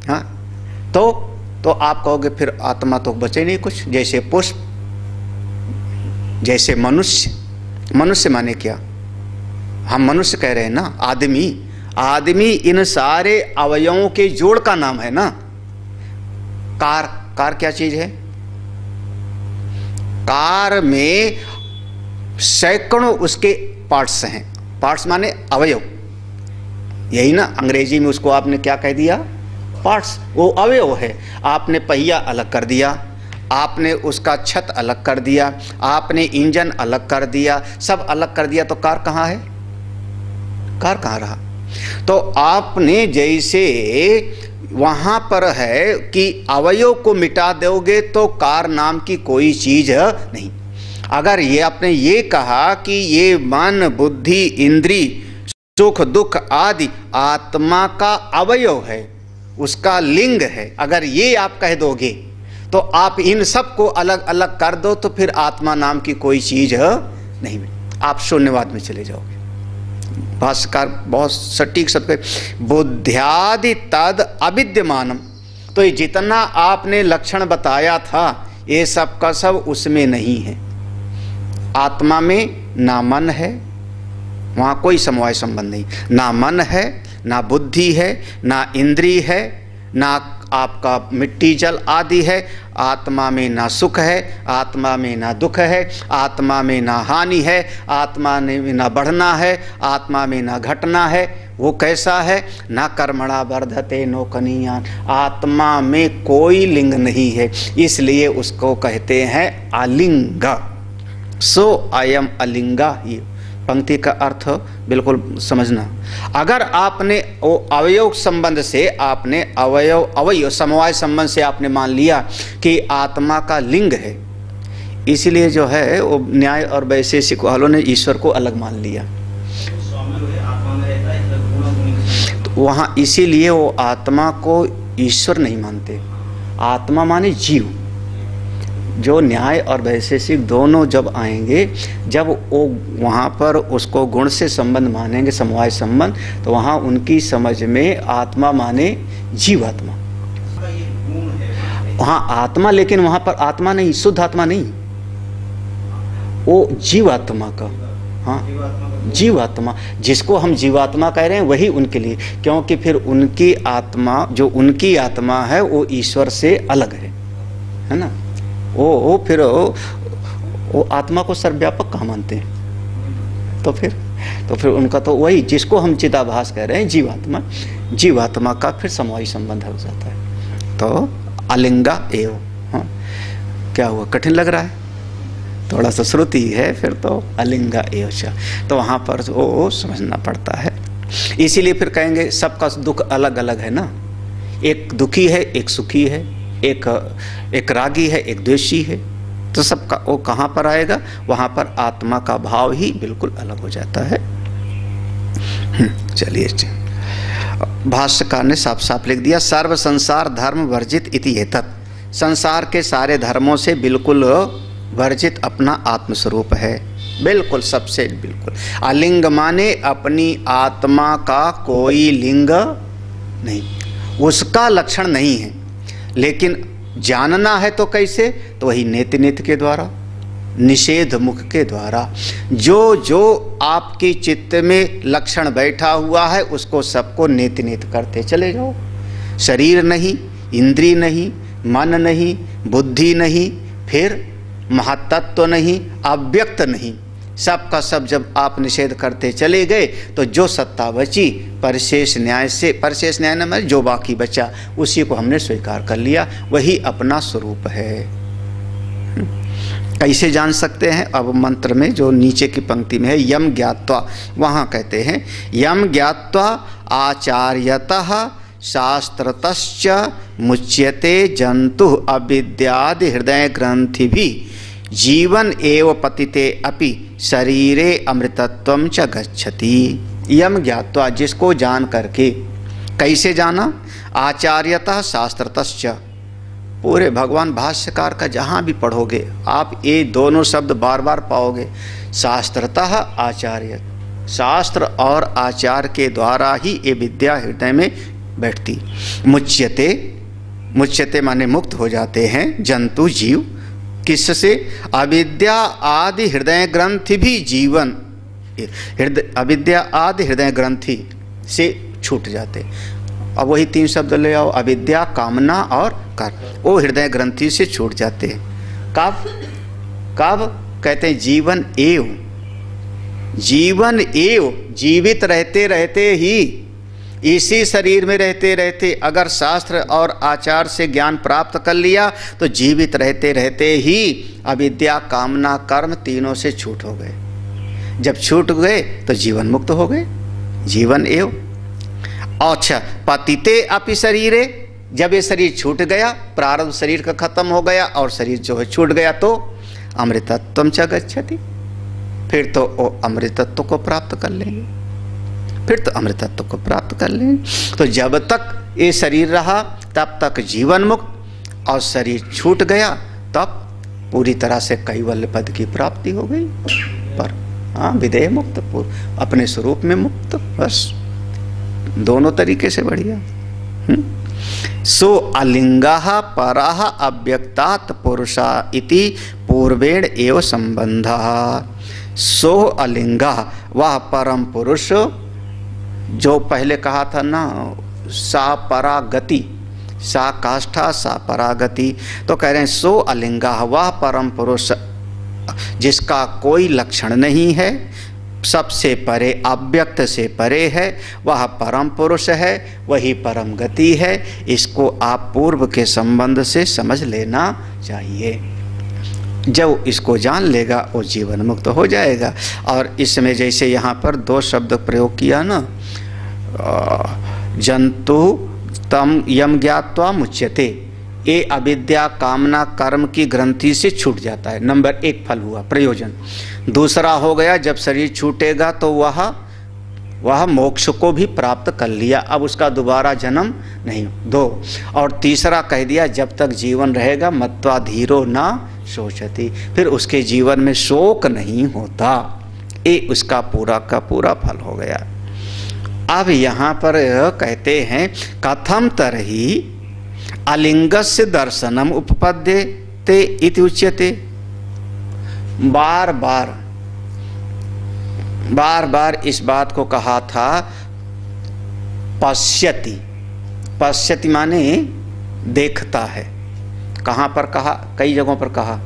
हाँ, तो आप कहोगे फिर आत्मा तो बचे नहीं कुछ। जैसे पुष्प, जैसे मनुष्य। मनुष्य माने क्या? हम मनुष्य कह रहे हैं ना, आदमी। आदमी इन सारे अवयवों के जोड़ का नाम है ना। कार, कार क्या चीज है? कार में सैकड़ों उसके पार्ट्स हैं। पार्ट्स माने अवयव, यही ना। अंग्रेजी में उसको आपने क्या कह दिया? पार्ट्स। वो अवयव है। आपने पहिया अलग कर दिया, आपने उसका छत अलग कर दिया, आपने इंजन अलग कर दिया, सब अलग कर दिया, तो कार कहाँ है? कार कहाँ रहा? तो आपने जैसे वहाँ पर है कि अवयव को मिटा दोगे तो कार नाम की कोई चीज नहीं। अगर ये आपने ये कहा कि ये मन, बुद्धि, इंद्री, सुख दुख आदि आत्मा का अवयव है, उसका लिंग है, अगर ये आप कह दोगे तो आप इन सब को अलग अलग कर दो तो फिर आत्मा नाम की कोई चीज नहीं, आप शून्यवाद में चले जाओगे। भाष्यकार बहुत सटीक शब्द, बुद्ध्यादि तद अविद्यमानम। तो ये जितना आपने लक्षण बताया था ये सब का सब उसमें नहीं है। आत्मा में ना मन है, वहाँ कोई समवाय संबंध नहीं, ना मन है, ना बुद्धि है, ना इंद्री है, ना आपका मिट्टी जल आदि है। आत्मा में ना सुख है, आत्मा में ना दुख है, आत्मा में ना हानि है, आत्मा में ना बढ़ना है, आत्मा में ना घटना है। वो कैसा है? ना कर्मणा वर्धते नो कनीयान। आत्मा में कोई लिंग नहीं है, इसलिए उसको कहते हैं अलिंग। सो अयम अलिंगा। ये पंक्ति का अर्थ बिल्कुल समझना। अगर आपने वो अवयव संबंध से, आपने अवयव समवाय संबंध से आपने मान लिया कि आत्मा का लिंग है, इसीलिए जो है वो न्याय और वैशेषिक वालों ने ईश्वर को अलग मान लिया। स्वामी आत्मा में रहता है, वहाँ इसीलिए वो आत्मा को ईश्वर नहीं मानते। आत्मा माने जीव। जो न्याय और वैशेषिक दोनों जब आएंगे, जब वो वहाँ पर उसको गुण से संबंध मानेंगे, समवाय संबंध, तो वहाँ उनकी समझ में आत्मा माने जीवात्मा। वहाँ आत्मा, लेकिन वहाँ पर आत्मा नहीं, शुद्ध आत्मा नहीं, वो जीवात्मा का, हाँ जीवात्मा, जिसको हम जीवात्मा कह रहे हैं वही उनके लिए, क्योंकि फिर उनकी आत्मा, जो उनकी आत्मा है वो ईश्वर से अलग है ना। वो फिर वो आत्मा को सर्वव्यापक कहाँ मानते हैं? तो फिर उनका तो वही, जिसको हम चिदाभास कह रहे हैं जीवात्मा, जीवात्मा का फिर समवायी संबंध हो जाता है। तो अलिंगा एव, हाँ क्या हुआ, कठिन लग रहा है? थोड़ा सा श्रुति है, फिर तो अलिंगा एव च, तो वहाँ पर वो समझना पड़ता है। इसीलिए फिर कहेंगे सबका दुख अलग अलग है ना, एक दुखी है, एक सुखी है, एक रागी है, एक द्वेषी है, तो सबका वो कहाँ पर आएगा? वहाँ पर आत्मा का भाव ही बिल्कुल अलग हो जाता है। चलिए, भाष्यकार ने साफ साफ लिख दिया, सर्व संसार धर्म वर्जित इति एतत्, संसार के सारे धर्मों से बिल्कुल वर्जित अपना आत्मस्वरूप है, बिल्कुल सबसे बिल्कुल। अलिंग माने अपनी आत्मा का कोई लिंग नहीं, उसका लक्षण नहीं है, लेकिन जानना है तो कैसे? तो वही नेति नेति के द्वारा, निषेध मुख के द्वारा, जो जो आपके चित्त में लक्षण बैठा हुआ है उसको सबको नेति नेति करते चले जाओ। शरीर नहीं, इंद्रिय नहीं, मन नहीं, बुद्धि नहीं, फिर महत्त्व नहीं, अव्यक्त नहीं, सब का सब जब आप निषेध करते चले गए तो जो सत्ता बची परिशेष न्याय से, परिशेष न्याय न जो बाकी बचा उसी को हमने स्वीकार कर लिया, वही अपना स्वरूप है। कैसे जान सकते हैं? अब मंत्र में जो नीचे की पंक्ति में है, यम ज्ञात्वा, वहाँ कहते हैं यम ज्ञात्वा आचार्यतः शास्त्रतश्च मुच्यते जंतु अविद्यादि हृदय ग्रंथि भी जीवन एव पतिते अपि शरीरे अमृतत्वं च गच्छति। यम ज्ञात्वा, जिसको जान करके, कैसे जाना? आचार्यतः शास्त्रतश्च, पूरे भगवान भाष्यकार का जहाँ भी पढ़ोगे आप ये दोनों शब्द बार बार पाओगे, शास्त्रतः आचार्य, शास्त्र और आचार के द्वारा ही ये विद्या हृदय में बैठती। मुच्यते, मुच्यते माने मुक्त हो जाते हैं जंतु जीव, किससे? अविद्या आदि हृदय ग्रंथि भी जीवन, अविद्या आदि हृदय ग्रंथि से छूट जाते। अब वही तीन शब्द ले आओ, अविद्या, कामना और कर्म, वो हृदय ग्रंथि से छूट जाते हैं। कब? कब? कहते हैं जीवन एव, जीवन एव, जीवित रहते रहते ही, इसी शरीर में रहते रहते अगर शास्त्र और आचार से ज्ञान प्राप्त कर लिया तो जीवित रहते रहते ही अविद्या, कामना, कर्म तीनों से छूट हो गए। जब छूट गए तो जीवन मुक्त हो गए, जीवन एव। अच्छा, पतिते अपि शरीरे, जब ये शरीर छूट गया, प्रारब्ध शरीर का खत्म हो गया और शरीर जो है छूट गया, तो अमृतत्वं च गच्छति, फिर तो वो अमृतत्व को प्राप्त कर लेंगे, फिर तो अमृतत्व को प्राप्त कर लेंगे। तो जब तक ये शरीर रहा तब तक जीवन मुक्त, और शरीर छूट गया तब पूरी तरह से कैवल्य पद की प्राप्ति हो गई। पर हाँ, विदेह मुक्त, अपने स्वरूप में मुक्त, बस दोनों तरीके से बढ़िया। सो अलिंगः परः अव्यक्तात् पुरुषा इति पूर्वेण एव संबंधः। सो अलिंगः, वह परम पुरुष जो पहले कहा था ना, सा परागति, सा काष्ठा सा परागति, तो कह रहे हैं सो अलिंगः, वह परम पुरुष जिसका कोई लक्षण नहीं है, सबसे परे, अव्यक्त से परे है, वह परम पुरुष है, वही परम गति है। इसको आप पूर्व के संबंध से समझ लेना चाहिए। जब इसको जान लेगा वो जीवन मुक्त हो जाएगा। और इसमें जैसे यहाँ पर दो शब्द प्रयोग किया ना, जंतु तम यम ज्ञात्वा मुच्यते, ये अविद्या, कामना, कर्म की ग्रंथि से छूट जाता है। नंबर एक फल हुआ, प्रयोजन। दूसरा हो गया, जब शरीर छूटेगा तो वह मोक्ष को भी प्राप्त कर लिया, अब उसका दोबारा जन्म नहीं। 2 और तीसरा कह दिया जब तक जीवन रहेगा मत्वा धीरो ना शोचति, फिर उसके जीवन में शोक नहीं होता। ये उसका पूरा का पूरा फल हो गया। अब यहाँ पर कहते हैं कथम तरही अलिंगस्य दर्शनम उपपद्यते इति उच्यते। बार बार इस बात को कहा था पश्यति। पश्यति माने देखता है। कहाँ पर कहा? कई जगहों पर कहा।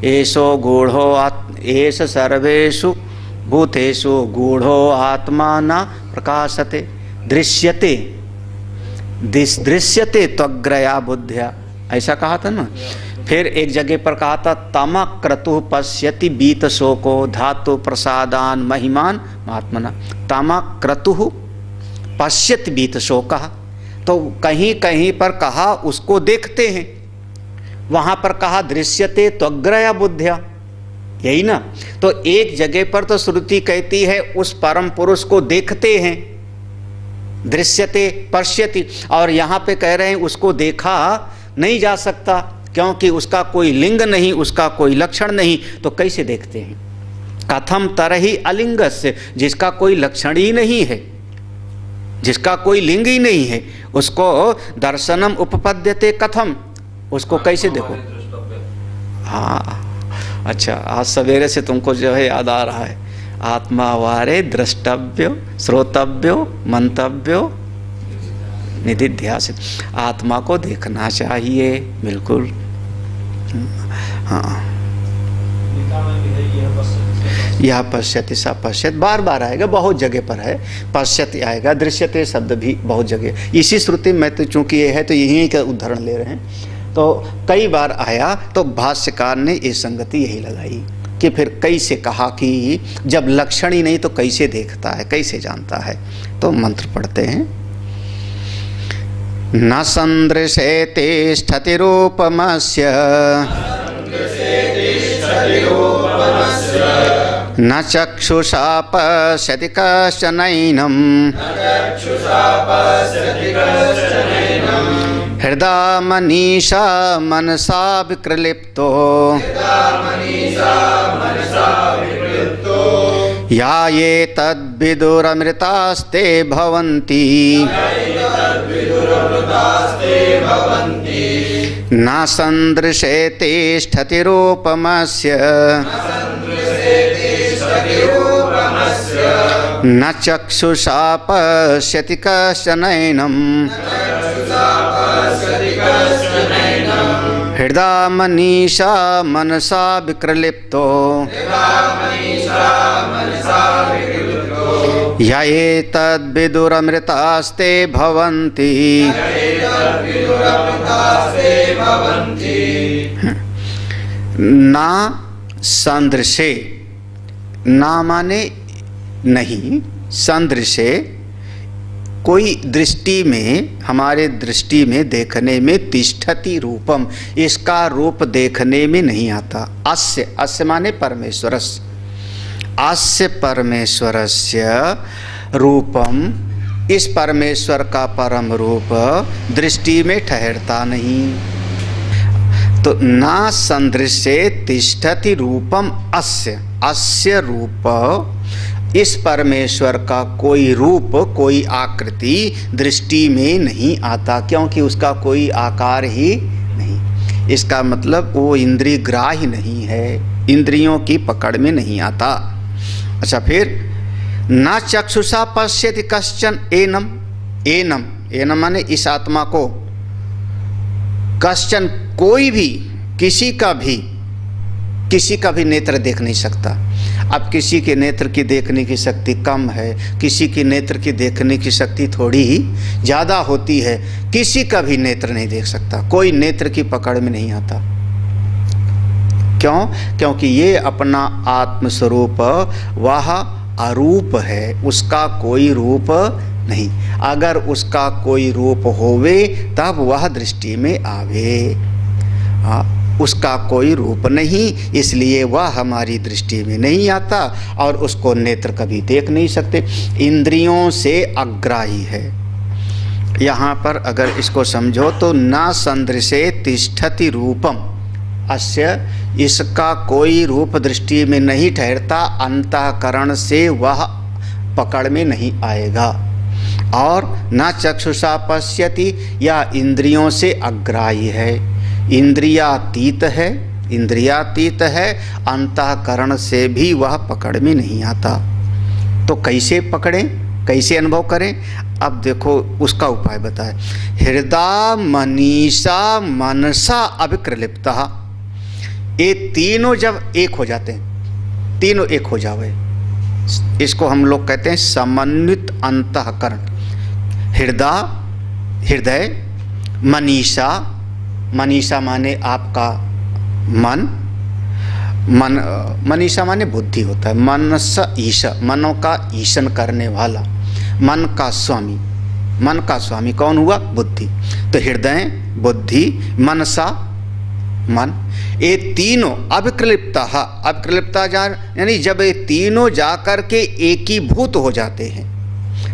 एषो गूढ़ो एष सर्वेषु भूतेषु गूढ़ो आत्मा न प्रकाशते दृश्यते दृश्यते त्वग्रया बुद्ध्या, ऐसा कहा था ना। फिर एक जगह पर कहा था तमः क्रतुः पश्यति बीत शोको धातु प्रसादान महिमान महात्मना। तमः क्रतुः पश्यति बीत शोकः, तो कहीं कहीं पर कहा उसको देखते हैं, वहां पर कहा दृश्यते त्वग्रया बुद्ध्या, यही ना। तो एक जगह पर तो श्रुति कहती है उस परम पुरुष को देखते हैं दृश्यते पश्यति, और यहाँ पे कह रहे हैं उसको देखा नहीं जा सकता क्योंकि उसका कोई लिंग नहीं, उसका कोई लक्षण नहीं, तो कैसे देखते हैं? कथम तरही अलिंगस्य, जिसका कोई लक्षण ही नहीं है, जिसका कोई लिंग ही नहीं है, उसको दर्शनम उपपद्यते कथम, उसको कैसे देखो? हाँ अच्छा, आज सवेरे से तुमको जो है याद आ रहा है, आत्मा वारे द्रष्टव्यो श्रोतव्यो मंतव्यो निधिध्यासित, आत्मा को देखना चाहिए बिल्कुल। हाँ यह पश्यति सा पश्यत बार बार आएगा, बहुत जगह पर है पश्यति आएगा, दृश्यते शब्द भी बहुत जगह। इसी श्रुति में तो चूंकि ये है तो यही का उदाहरण ले रहे हैं, तो कई बार आया, तो भाष्यकार ने ये संगति यही लगाई कि फिर कैसे कहा कि जब लक्षण ही नहीं तो कैसे देखता है, कैसे जानता है। तो मंत्र पढ़ते हैं। न संदृशे तिष्ठति रूपमस्य न चक्षुषा पश्यति कश्चनैनं हृदय मनीषा मनसा विक्लिप्तो या ये तद्विदुरमृतास्ते भवन्ति न संदृशे तिष्ठति रूपमस्य न चक्षुषा पश्यति कश्चनैनं हृदय मनीषा मनसा विक्लिप्तो या ये तद्विदुरमृतास्ते भवन्ति। ना संदृशे, ना माने नहीं, संदृशे कोई दृष्टि में, हमारे दृष्टि में देखने में, तिष्ठति रूपम, इसका रूप देखने में नहीं आता। अस्य, अस्य माने परमेश्वरस्य, अस्य परमेश्वरस्य रूपम, इस परमेश्वर का परम रूप दृष्टि में ठहरता नहीं। तो ना संदृश्ये तिष्ठति रूपम अस्य, अस्य रूप, इस परमेश्वर का कोई रूप, कोई आकृति दृष्टि में नहीं आता, क्योंकि उसका कोई आकार ही नहीं। इसका मतलब वो इंद्रिय ग्राह्य नहीं है, इंद्रियों की पकड़ में नहीं आता। अच्छा, फिर न चक्षुषा पश्यति कश्चन एनम, एनम, एनम माने इस आत्मा को, कश्चन कोई भी, किसी का भी नेत्र देख नहीं सकता। अब किसी के नेत्र की देखने की शक्ति कम है, किसी की नेत्र की देखने की शक्ति थोड़ी ही ज़्यादा होती है, किसी का भी नेत्र नहीं देख सकता, कोई नेत्र की पकड़ में नहीं आता। क्यों? क्योंकि ये अपना आत्मस्वरूप वह अरूप है, उसका कोई रूप नहीं। अगर उसका कोई रूप होवे तब वह दृष्टि में आवे। उसका कोई रूप नहीं, इसलिए वह हमारी दृष्टि में नहीं आता और उसको नेत्र कभी देख नहीं सकते, इंद्रियों से अग्राही है। यहाँ पर अगर इसको समझो तो ना संदृशे तिष्ठति रूपम अस्य, इसका कोई रूप दृष्टि में नहीं ठहरता, अंतःकरण से वह पकड़ में नहीं आएगा। और न चक्षुषा पश्यति, या इंद्रियों से अग्राही है, इंद्रियातीत है, इंद्रियातीत है, अंतःकरण से भी वह पकड़ में नहीं आता। तो कैसे पकड़ें, कैसे अनुभव करें? अब देखो उसका उपाय बताए। हृदय मनीषा मनसा अभिक्रलिप्ता, ये तीनों जब एक हो जाते हैं, तीनों एक हो जावे, इसको हम लोग कहते हैं समन्वित अंतःकरण। हृदय मनीषा, मनीषा माने आपका मन, मनीषा माने बुद्धि होता है, मनस ईश, मनों का ईशन करने वाला, मन का स्वामी। मन का स्वामी कौन हुआ? बुद्धि। तो हृदय, बुद्धि, मनसा, मन, ये तीनों अभिक्लिप्ता, अभिक्लिप्ता यानी जब ये तीनों जाकर के एकीभूत हो जाते हैं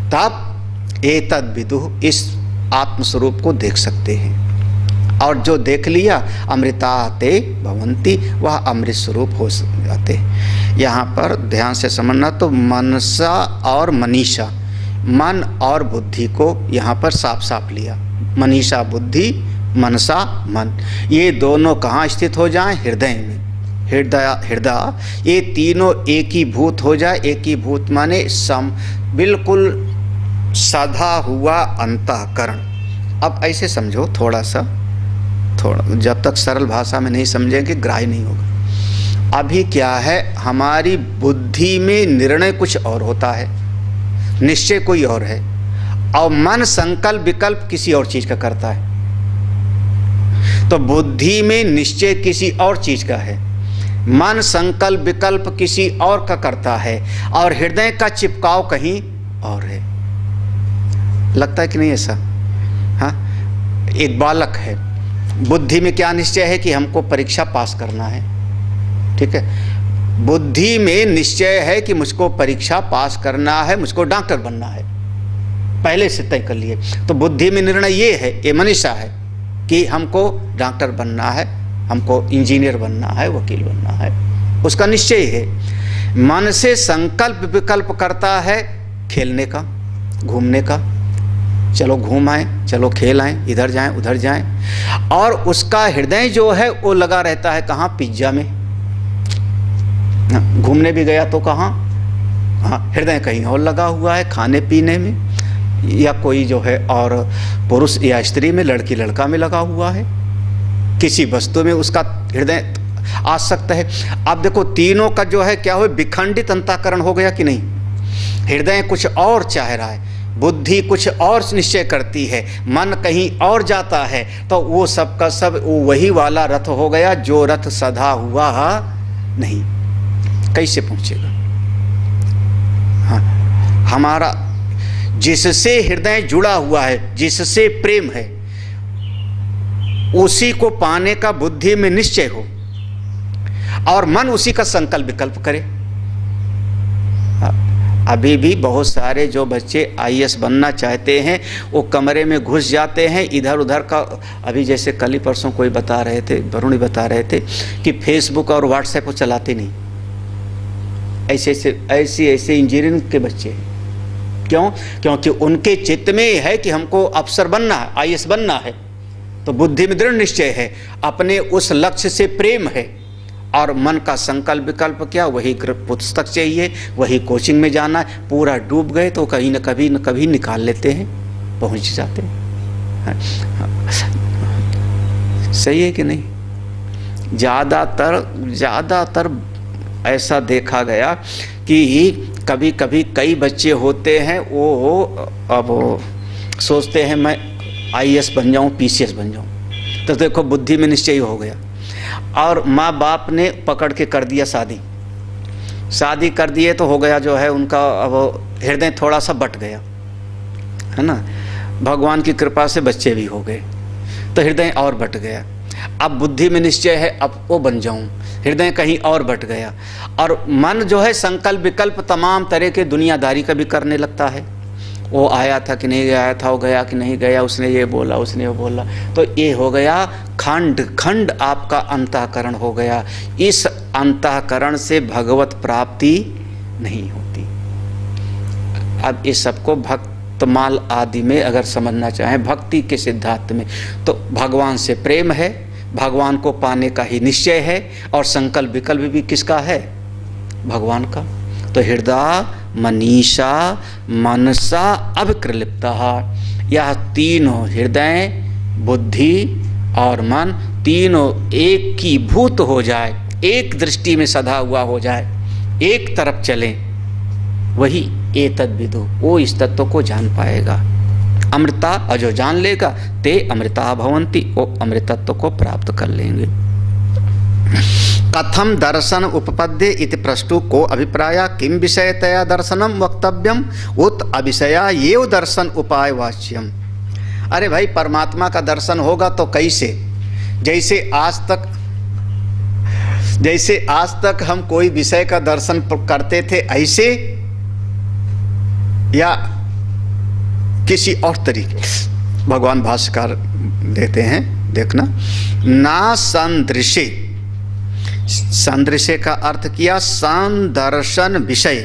तब एतद् विदुः, इस आत्मस्वरूप को देख सकते हैं। और जो देख लिया अमृताते भवन्ति, वह अमृत स्वरूप हो जाते। यहाँ पर ध्यान से समझना, तो मनसा और मनीषा, मन और बुद्धि को यहाँ पर साफ साफ लिया। मनीषा बुद्धि, मनसा मन, ये दोनों कहाँ स्थित हो जाएं? हृदय में। हृदय ये तीनों एकीभूत हो जाए। एकीभूत माने सम, बिल्कुल सधा हुआ अंतःकरण। अब ऐसे समझो थोड़ा सा, जब तक सरल भाषा में नहीं समझेंगे ग्राह्य नहीं होगा। अभी क्या है, हमारी बुद्धि में निर्णय कुछ और होता है, निश्चय कोई और है, और मन संकल्प विकल्प किसी और चीज का करता है। तो बुद्धि में निश्चय किसी और चीज का है, मन संकल्प विकल्प किसी और का करता है, और हृदय का चिपकाव कहीं और है। लगता है कि नहीं ऐसा? हाँ, एक बालक है, बुद्धि में क्या निश्चय है कि हमको परीक्षा पास करना है, ठीक है, बुद्धि में निश्चय है कि मुझको परीक्षा पास करना है, मुझको डॉक्टर बनना है, पहले से तय कर लिए। तो बुद्धि में निर्णय ये है, ये मनीषा है कि हमको डॉक्टर बनना है, हमको इंजीनियर बनना है, वकील बनना है, उसका निश्चय है। मन से संकल्प विकल्प करता है खेलने का, घूमने का, चलो घूम आए, चलो खेल आए, इधर जाएं उधर जाएं, और उसका हृदय जो है वो लगा रहता है कहाँ? पिज्जा में। घूमने भी गया तो कहाँ? हाँ, हृदय कहीं और लगा हुआ है, खाने पीने में, या कोई जो है और पुरुष या स्त्री में, लड़की लड़का में लगा हुआ है, किसी वस्तु में उसका हृदय आसक्त है। अब देखो तीनों का जो है क्या हो, विखंडित अंतःकरण हो गया कि नहीं? हृदय कुछ और चाह रहा है, बुद्धि कुछ और निश्चय करती है, मन कहीं और जाता है, तो वो सब का सब वो वही वाला रथ हो गया जो रथ सधा हुआ नहीं। कैसे पहुंचेगा? हाँ, हमारा जिससे हृदय जुड़ा हुआ है, जिससे प्रेम है, उसी को पाने का बुद्धि में निश्चय हो, और मन उसी का संकल्प विकल्प करे। अभी भी बहुत सारे जो बच्चे आईएएस बनना चाहते हैं वो कमरे में घुस जाते हैं, इधर उधर का। अभी जैसे कल ही परसों कोई बता रहे थे, वरुण बता रहे थे कि फेसबुक और व्हाट्सएप को चलाते नहीं, ऐसे इंजीनियरिंग के बच्चे हैं। क्यों? क्योंकि उनके चित्त में है कि हमको अफसर बनना है, आईएएस बनना है, तो बुद्धि में दृढ़ निश्चय है, अपने उस लक्ष्य से प्रेम है, और मन का संकल्प विकल्प क्या? वही पुस्तक चाहिए, वही कोचिंग में जाना है। पूरा डूब गए तो कहीं न कभी निकाल लेते हैं, पहुंच जाते हैं। सही है कि नहीं? ज़्यादातर ऐसा देखा गया कि कभी कभी कई बच्चे होते हैं वो अब सोचते हैं मैं आईएएस बन जाऊं, पीसीएस बन जाऊं, तो देखो बुद्धि में निश्चय हो गया, और माँ बाप ने पकड़ के कर दिया शादी कर दिए, तो हो गया जो है उनका, अब हृदय थोड़ा सा बट गया, है ना। भगवान की कृपा से बच्चे भी हो गए, तो हृदय और बट गया। अब बुद्धि में निश्चय है अब वो बन जाऊं, हृदय कहीं और बट गया, और मन जो है संकल्प विकल्प तमाम तरह के दुनियादारी का भी करने लगता है। वो आया था कि नहीं आया था, वो गया कि नहीं गया, उसने ये बोला उसने वो बोला, तो ये हो गया खंड खंड आपका अंतःकरण हो गया। इस अंतःकरण से भगवत प्राप्ति नहीं होती। अब इस सबको भक्तमाल आदि में अगर समझना चाहें, भक्ति के सिद्धांत में, तो भगवान से प्रेम है, भगवान को पाने का ही निश्चय है, और संकल्प विकल्प भी किसका है? भगवान का। तो हृदय मनीषा मनसा अभिकृलिप्ता, यह तीनों हृदय बुद्धि और मन तीनों एक की भूत हो जाए, एक दृष्टि में सधा हुआ हो जाए, एक तरफ चलें, वही एतद् विदु, वो इस तत्व को जान पाएगा। अमृता, और जो जान लेगा ते अमृता भवन्ति, वो अमृतत्व को प्राप्त कर लेंगे। कथम दर्शन उपपद्ये इति प्रष्टु को अभिप्राय किम विषयतया दर्शनम वक्तव्यम उत अविषया येव दर्शन उपाय वाच्यम। अरे भाई, परमात्मा का दर्शन होगा तो कैसे? जैसे आज तक हम कोई विषय का दर्शन करते थे ऐसे, या किसी और तरीके? भगवान भाष्यकार देते हैं, देखना, ना संदृशे, संदृश्य का अर्थ किया संदर्शन विषय,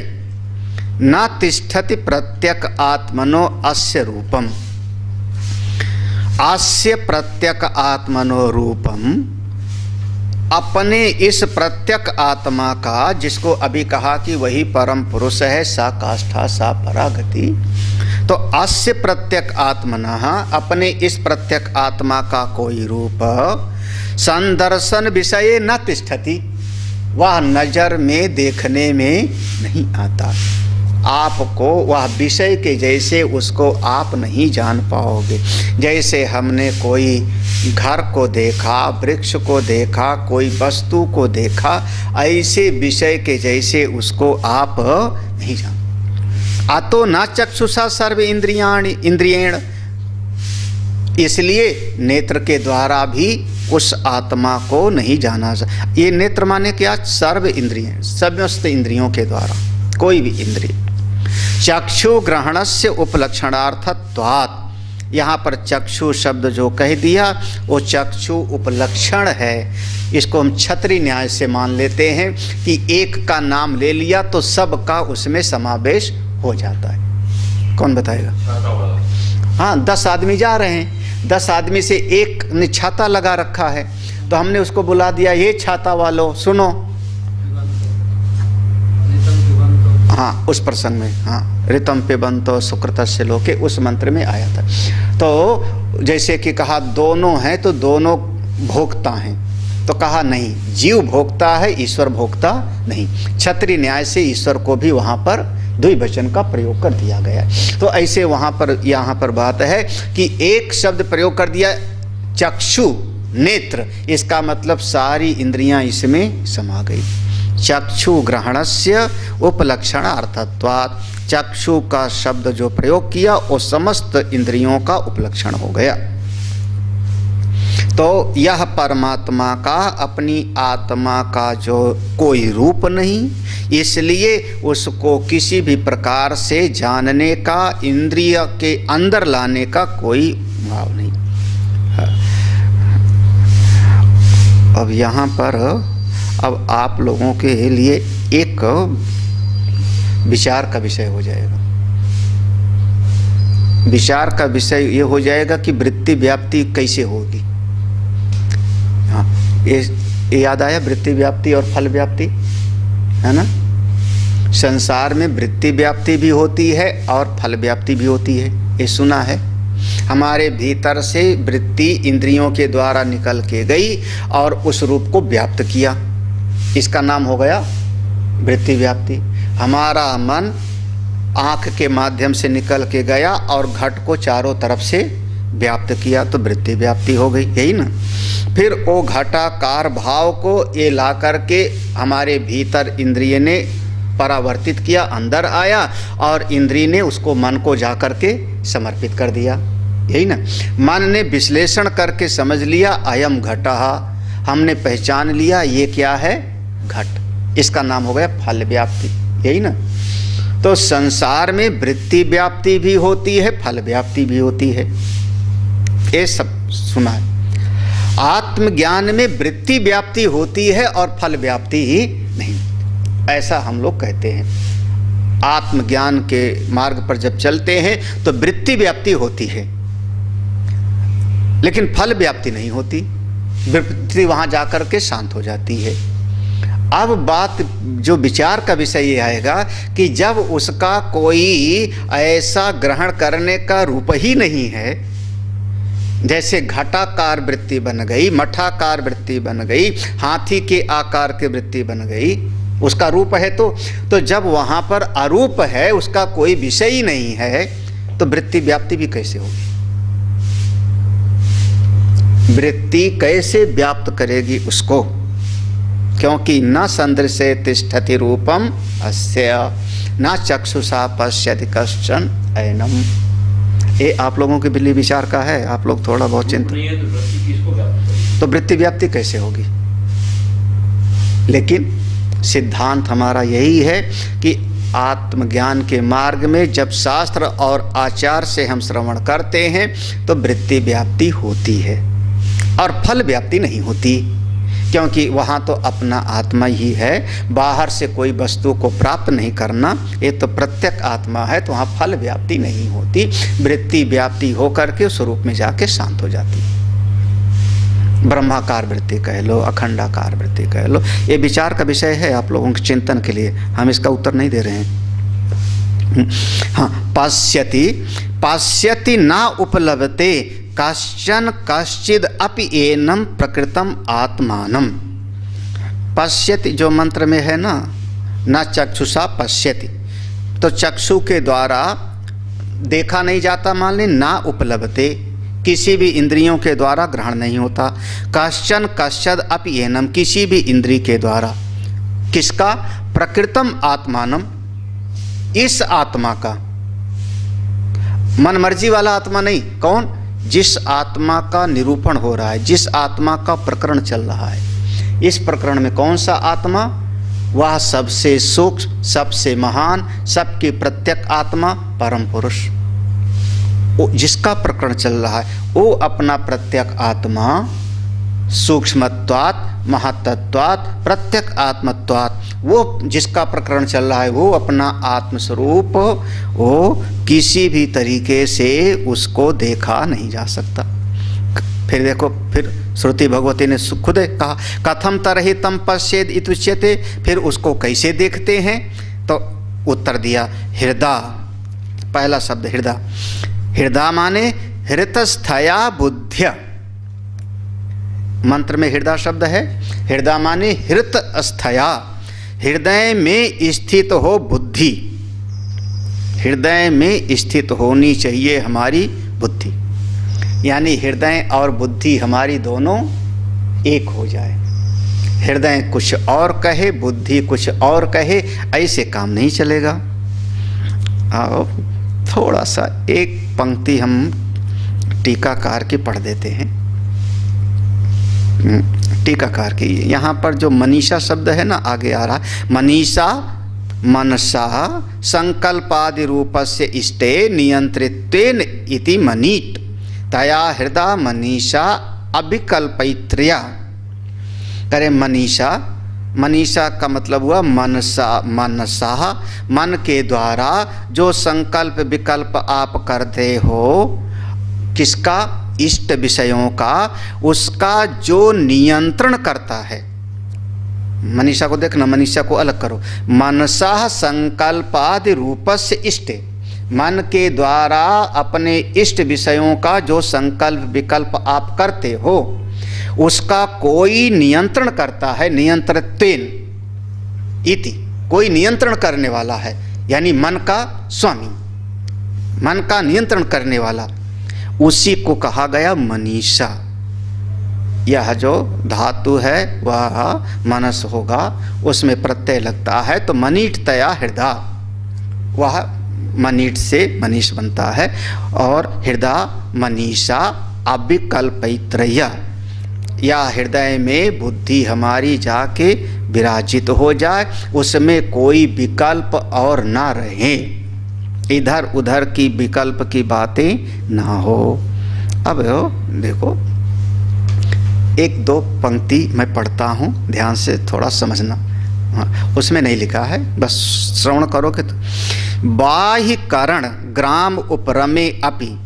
न तिष्ठति प्रत्यक आत्मनो अस्य रूपम, अस्य प्रत्यक आत्मनो रूपम, अपने इस प्रत्यक आत्मा का, जिसको अभी कहा कि वही परम पुरुष है, सा काष्ठा सा परागति, तो अस्य प्रत्यक आत्मनः, अपने इस प्रत्यक आत्मा का कोई रूप संदर्शन विषय न तिष्ठति, वह नजर में देखने में नहीं आता। आपको वह विषय के जैसे उसको आप नहीं जान पाओगे। जैसे हमने कोई घर को देखा, वृक्ष को देखा, कोई वस्तु को देखा, ऐसे विषय के जैसे उसको आप नहीं जान। अतो न चक्षुषा सर्व इंद्रियाणि इंद्रियेण, इसलिए नेत्र के द्वारा भी उस आत्मा को नहीं जाना। ये नेत्र माने क्या? सर्व इंद्रिय, समस्त इंद्रियों के द्वारा, कोई भी इंद्रिय। चक्षु ग्रहणस्य उपलक्षणार्थत्वात्, यहाँ पर चक्षु शब्द जो कह दिया वो चक्षु उपलक्षण है। इसको हम छत्री न्याय से मान लेते हैं कि एक का नाम ले लिया तो सब का उसमें समावेश हो जाता है। कौन बताएगा? हाँ, 10 आदमी जा रहे हैं, 10 आदमी से एक ने छाता लगा रखा है, तो हमने उसको बुला दिया, ये छाता वालों सुनो। हाँ, उस प्रसंग में, हाँ, ऋतम पिबंतो सुकृतस्य लोके, उस मंत्र में आया था। तो जैसे कि कहा दोनों हैं तो दोनों भोक्ता हैं, तो कहा नहीं, जीव भोक्ता है, ईश्वर भोक्ता नहीं। छत्री न्याय से ईश्वर को भी वहाँ पर द्विवचन का प्रयोग कर दिया गया। तो ऐसे वहाँ पर, यहाँ पर बात है कि एक शब्द प्रयोग कर दिया, चक्षु नेत्र, इसका मतलब सारी इंद्रियां इसमें समा गई। चक्षु ग्रहणस्य उपलक्षणार्थत्वात्, चक्षु का शब्द जो प्रयोग किया वो समस्त इंद्रियों का उपलक्षण हो गया। तो यह परमात्मा का, अपनी आत्मा का जो कोई रूप नहीं, इसलिए उसको किसी भी प्रकार से जानने का, इंद्रिय के अंदर लाने का कोई भाव नहीं। अब यहाँ पर अब आप लोगों के लिए एक विचार का विषय हो जाएगा। विचार का विषय ये हो जाएगा कि वृत्ति व्याप्ति कैसे होगी। हाँ, ये याद आया, वृत्ति व्याप्ति और फल व्याप्ति, है ना। संसार में वृत्ति व्याप्ति भी होती है और फल व्याप्ति भी होती है, ये सुना है। हमारे भीतर से वृत्ति इंद्रियों के द्वारा निकल के गई और उस रूप को व्याप्त किया, इसका नाम हो गया वृत्ति व्याप्ति। हमारा मन आँख के माध्यम से निकल के गया और घट को चारों तरफ से व्याप्त किया, तो वृत्ति व्याप्ति हो गई, यही ना। फिर वो घटाकार भाव को ये ला करके हमारे भीतर इंद्रिय ने परावर्तित किया, अंदर आया, और इंद्रिय ने उसको मन को जा करके समर्पित कर दिया, यही ना। मन ने विश्लेषण करके समझ लिया, अयम घटः, हमने पहचान लिया ये क्या है, घट। इसका नाम हो गया फल व्याप्ति, यही ना। तो संसार में वृत्ति व्याप्ति भी होती है, फल व्याप्ति भी होती है, ये सब सुना है। आत्मज्ञान में वृत्ति व्याप्ति होती है और फल व्याप्ति ही नहीं, ऐसा हम लोग कहते हैं। आत्मज्ञान के मार्ग पर जब चलते हैं तो वृत्ति व्याप्ति होती है, लेकिन फल व्याप्ति नहीं होती। वृत्ति वहां जाकर के शांत हो जाती है। अब बात जो विचार का विषय ये आएगा कि जब उसका कोई ऐसा ग्रहण करने का रूप ही नहीं है, जैसे घटाकार वृत्ति बन गई, मठाकार वृत्ति बन गई, हाथी के आकार की वृत्ति बन गई, उसका रूप है तो जब वहां पर अरूप है, उसका कोई विषय ही नहीं है, तो वृत्ति व्याप्ति भी कैसे होगी? वृत्ति कैसे व्याप्त करेगी उसको? क्योंकि न संदृशे तिष्ठति रूपम अस्य न चक्षुषा पश्यति कश्चन ऐनम। ये आप लोगों के बिल्ली विचार का है, आप लोग थोड़ा बहुत चिंता, तो वृत्ति व्याप्ति कैसे होगी? लेकिन सिद्धांत हमारा यही है कि आत्मज्ञान के मार्ग में जब शास्त्र और आचार से हम श्रवण करते हैं तो वृत्ति व्याप्ति होती है और फल व्याप्ति नहीं होती, क्योंकि वहाँ तो अपना आत्मा ही है, बाहर से कोई वस्तु को प्राप्त नहीं करना, ये तो प्रत्यक्ष आत्मा है, तो वहाँ फल व्याप्ति नहीं होती। वृत्ति व्याप्ति होकर के स्वरूप में जाके शांत हो जाती। ब्रह्माकार वृत्ति कह लो, अखंडाकार वृत्ति कह लो, ये विचार का विषय है आप लोगों के चिंतन के लिए, हम इसका उत्तर नहीं दे रहे हैं। हाँ, पाश्यति पाश्यति ना उपलभते कश्चन कश्चिद अपि एनम प्रकृतम आत्मानम। पश्यति जो मंत्र में है ना, न चक्षुषा पश्यति, तो चक्षु के द्वारा देखा नहीं जाता, मान लें, ना उपलभते, किसी भी इंद्रियों के द्वारा ग्रहण नहीं होता। कश्चन कश्चिद अपि एनम, किसी भी इंद्रिय के द्वारा, किसका? प्रकृतम आत्मानम, इस आत्मा का, मन मर्जी वाला आत्मा नहीं, कौन? जिस आत्मा का निरूपण हो रहा है, जिस आत्मा का प्रकरण चल रहा है। इस प्रकरण में कौन सा आत्मा? वह सबसे सूक्ष्म, सबसे महान, सबकी प्रत्यक्ष आत्मा, परम पुरुष, जिसका प्रकरण चल रहा है, वो अपना प्रत्यक्ष आत्मा सूक्ष्मत्वात्, महत्त्वात्, प्रत्यक्ष आत्मत्वात्, वो जिसका प्रकरण चल रहा है, वो अपना आत्मस्वरूप, वो किसी भी तरीके से उसको देखा नहीं जा सकता। फिर देखो, फिर श्रुति भगवती ने खुद कहा, कथम तरहि तम पश्येद इति उच्यते, फिर उसको कैसे देखते हैं? तो उत्तर दिया, हृदय, पहला शब्द हृदय। हृदय माने हृतस्थया बुद्ध्या, मंत्र में हृदय शब्द है। हृदय माने हृत स्थया, हृदय में स्थित हो बुद्धि, हृदय में स्थित होनी चाहिए हमारी बुद्धि, यानी हृदय और बुद्धि हमारी दोनों एक हो जाए। हृदय कुछ और कहे, बुद्धि कुछ और कहे, ऐसे काम नहीं चलेगा। आओ थोड़ा सा एक पंक्ति हम टीकाकार की पढ़ देते हैं। टीकाकार की, यहाँ पर जो मनीषा शब्द है ना, आगे आ रहा, मनीषा मनसा संकल्पादि रूपस्य इष्टे नियंत्रित्वेन इति मनीट तया हृदय मनीषा अभिकल्पयित्र्या। करे मनीषा, मनीषा का मतलब हुआ मनसा, मनसा, मन के द्वारा जो संकल्प विकल्प आप करते हो, किसका? इष्ट विषयों का, उसका जो नियंत्रण करता है। मनीषा को देखना, मनीषा को अलग करो। मनसा संकल्पादि रूपस्य इष्टे, मन के द्वारा अपने इष्ट विषयों का जो संकल्प विकल्प आप करते हो, उसका कोई नियंत्रण करता है। नियंत्रित्वेन इति, कोई नियंत्रण करने वाला है, यानी मन का स्वामी, मन का नियंत्रण करने वाला, उसी को कहा गया मनीषा। यह जो धातु है वह मनस होगा, उसमें प्रत्यय लगता है, तो मनीट तया हृदय, वह मनीट से मनीष बनता है, और हृदय मनीषा अविकल्पैत्रय्य, या हृदय में बुद्धि हमारी जाके विराजित हो जाए, उसमें कोई विकल्प और ना रहे, इधर उधर की विकल्प की बातें ना हो। अब देखो एक दो पंक्ति मैं पढ़ता हूँ, ध्यान से थोड़ा समझना। हाँ, उसमें नहीं लिखा है, बस श्रवण करोगे तो। बाह्य करण ग्राम उपरमे अपि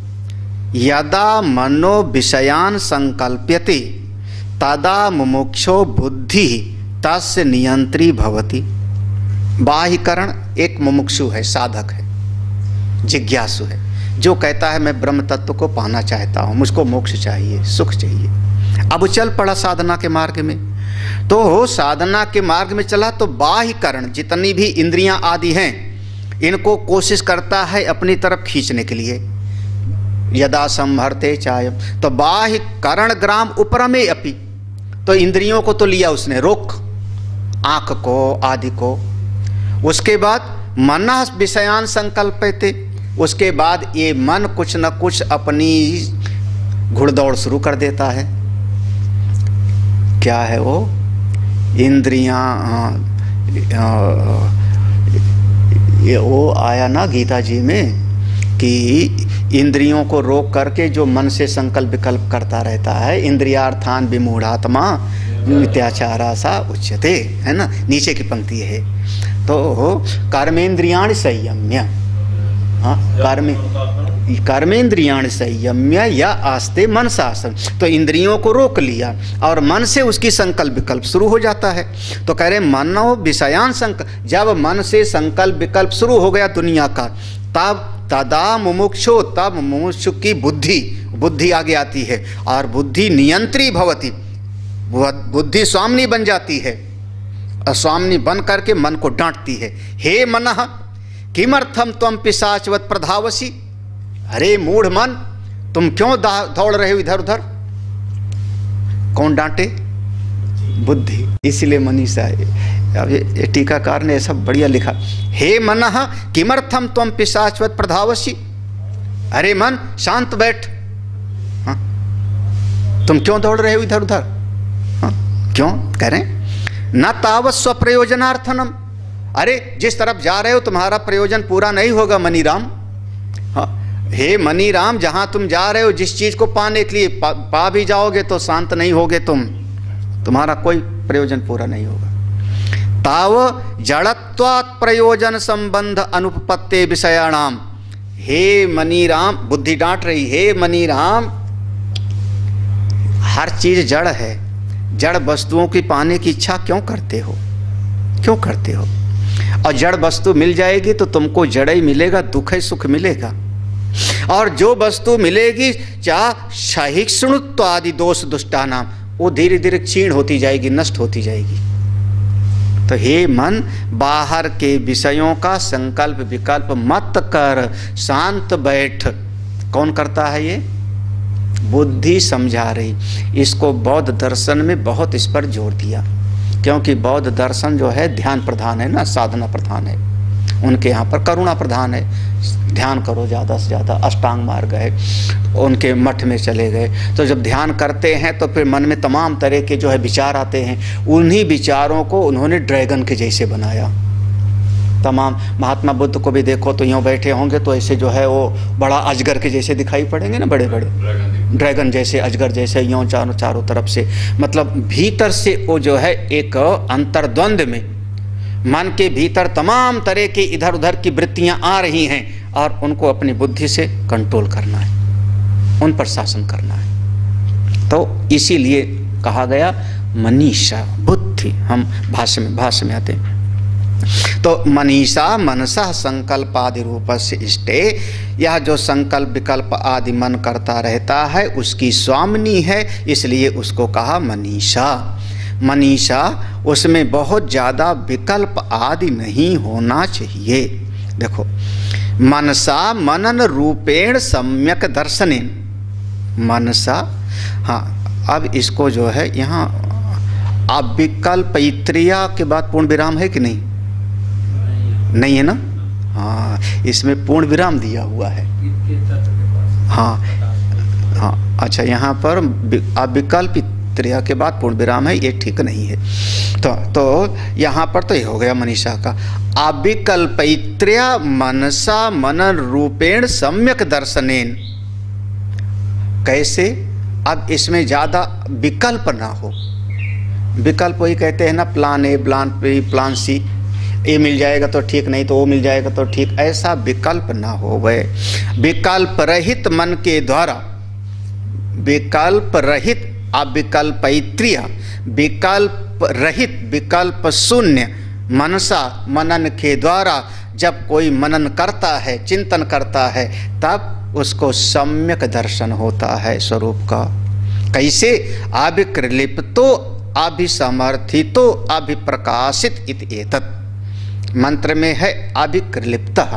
यदा मनो विषयान संकल्प्यते तदा मुमुक्षो बुद्धि तस्य नियंत्री भवति। बाह्यकरण एक मुमुक्षु है, साधक है, जिज्ञासु है, जो कहता है मैं ब्रह्म तत्व को पाना चाहता हूँ, मुझको मोक्ष चाहिए, सुख चाहिए। अब चल पड़ा साधना के मार्ग में, तो साधना के मार्ग में चला तो बाह्यकरण जितनी भी इंद्रियां आदि हैं, इनको कोशिश करता है अपनी तरफ खींचने के लिए। यदा संभरते चायम, तो बाह्यकरण ग्राम उपरमे अपि, तो इंद्रियों को तो लिया उसने रोक, आंख को आदि को। उसके बाद मनः विषयान संकल्पते, उसके बाद ये मन कुछ न कुछ अपनी घुड़दौड़ शुरू कर देता है। क्या है वो? इंद्रियां, ये वो आया ना गीता जी में कि इंद्रियों को रोक करके जो मन से संकल्प विकल्प करता रहता है, इंद्रियार्थान विमूढ़ात्मा मिथ्याचारा सा उच्यते, है ना, नीचे की पंक्ति है। तो कर्मेंद्रियाणि संयम्य, हाँ, कर्मेंद्रियाणि संयम्य या आस्ते मन शासन, तो इंद्रियों को रोक लिया और मन से उसकी संकल्प विकल्प शुरू हो जाता है। तो कह रहे मनो विषयान संकल्प, जब मन से संकल्प विकल्प शुरू हो गया दुनिया का, तब तदा मुमुक्षो, तब मुमुक्षु की बुद्धि आगे आती है, और बुद्धि नियंत्री भवति, बुद्धि स्वामिनी बन जाती है, और स्वामिनी बन करके मन को डांटती है। हे मनः किमर्थम त्वं पिशाचवत प्रधावसी, अरे मूढ़ मन, तुम क्यों दौड़ रहे हो इधर उधर? कौन डांटे? बुद्धि। इसलिए मनीषा है। अब ये टीकाकार ने ऐसा बढ़िया लिखा, हे मनः किमर्थम त्वं पिशाचवत प्रधावसी, अरे मन शांत बैठ, हाँ, तुम क्यों दौड़ रहे हो इधर उधर? हाँ, क्यों? कह रहे न तावत स्वप्रयोजनार्थनम, अरे जिस तरफ जा रहे हो तुम्हारा प्रयोजन पूरा नहीं होगा मनीराम। हाँ, हे मनीराम, जहां तुम जा रहे हो जिस चीज को पाने के लिए पा भी जाओगे तो शांत नहीं होगे तुम, तुम्हारा कोई प्रयोजन पूरा नहीं होगा। ताव जड़त्वात् प्रयोजन संबंध अनुपपत्ते विषयाणाम, हे मनीराम, बुद्धि डांट रही, हे मनीराम, हर चीज जड़ है, जड़ वस्तुओं की पाने की इच्छा क्यों करते हो? क्यों करते हो? और जड़ वस्तु मिल जाएगी तो तुमको जड़ ही मिलेगा, दुख है सुख मिलेगा। और जो वस्तु मिलेगी चाह सहिष्णुत्व आदि दोष दुष्टा नाम, वो धीरे धीरे क्षीण होती जाएगी, नष्ट होती जाएगी। तो हे मन, बाहर के विषयों का संकल्प विकल्प मत कर, शांत बैठ। कौन करता है ये? बुद्धि समझा रही। इसको बौद्ध दर्शन में बहुत इस पर जोर दिया, क्योंकि बौद्ध दर्शन जो है ध्यान प्रधान है ना, साधना प्रधान है। उनके यहाँ पर करुणा प्रधान है, ध्यान करो ज़्यादा से ज़्यादा, अष्टांग मार्ग है। उनके मठ में चले गए तो जब ध्यान करते हैं तो फिर मन में तमाम तरह के जो है विचार आते हैं। उन्हीं विचारों को उन्होंने ड्रैगन के जैसे बनाया। तमाम महात्मा बुद्ध को भी देखो तो यूँ बैठे होंगे तो ऐसे जो है वो बड़ा अजगर के जैसे दिखाई पड़ेंगे ना, बड़े बड़े ड्रैगन जैसे, अजगर जैसे, यूँ चारों तरफ से, मतलब भीतर से वो जो है एक अंतर्द्वंद में, मन के भीतर तमाम तरह की इधर उधर की वृत्तियां आ रही हैं और उनको अपनी बुद्धि से कंट्रोल करना है, उन पर शासन करना है। तो इसीलिए कहा गया मनीषा, बुद्धि। हम भाष्य में आते हैं तो मनीषा मनसा संकल्प आदि रूप से इष्टे, यह जो संकल्प विकल्प आदि मन करता रहता है उसकी स्वामिनी है, इसलिए उसको कहा मनीषा। मनीषा, उसमें बहुत ज़्यादा विकल्प आदि नहीं होना चाहिए। देखो, मनसा मनन रूपेण सम्यक दर्शनेन, मनसा, हाँ, अब इसको जो है यहाँ अविकल्पैत्रिया के बाद पूर्ण विराम है कि नहीं? नहीं है ना? हाँ, इसमें पूर्ण विराम दिया हुआ है। हाँ हाँ, अच्छा, यहाँ पर अविकल्प त्रिया के बाद पूर्ण विराम है, ये ठीक नहीं है। तो यहाँ पर तो ये हो गया मनीषा का अविकल्पैत्र्या मनसा मनन रूपेण सम्यक दर्शनेन। कैसे? अब इसमें ज़्यादा विकल्प ना हो। विकल्प वही कहते हैं ना, plan A, plan B, plan C, ये मिल जाएगा तो ठीक, नहीं तो वो मिल जाएगा तो ठीक, ऐसा विकल्प ना हो। वह विकल्प रहित मन के द्वारा, विकल्प रहित अविकल्पैत्र्य, विकल्प रहित विकल्प शून्य मनसा मनन के द्वारा जब कोई मनन करता है, चिंतन करता है, तब उसको सम्यक दर्शन होता है स्वरूप का। कैसे? अविक्लिप्तो अभिसमर्थितो अभिप्रकाशित इति एतत्। मंत्र में है अभिक्लिप्तः।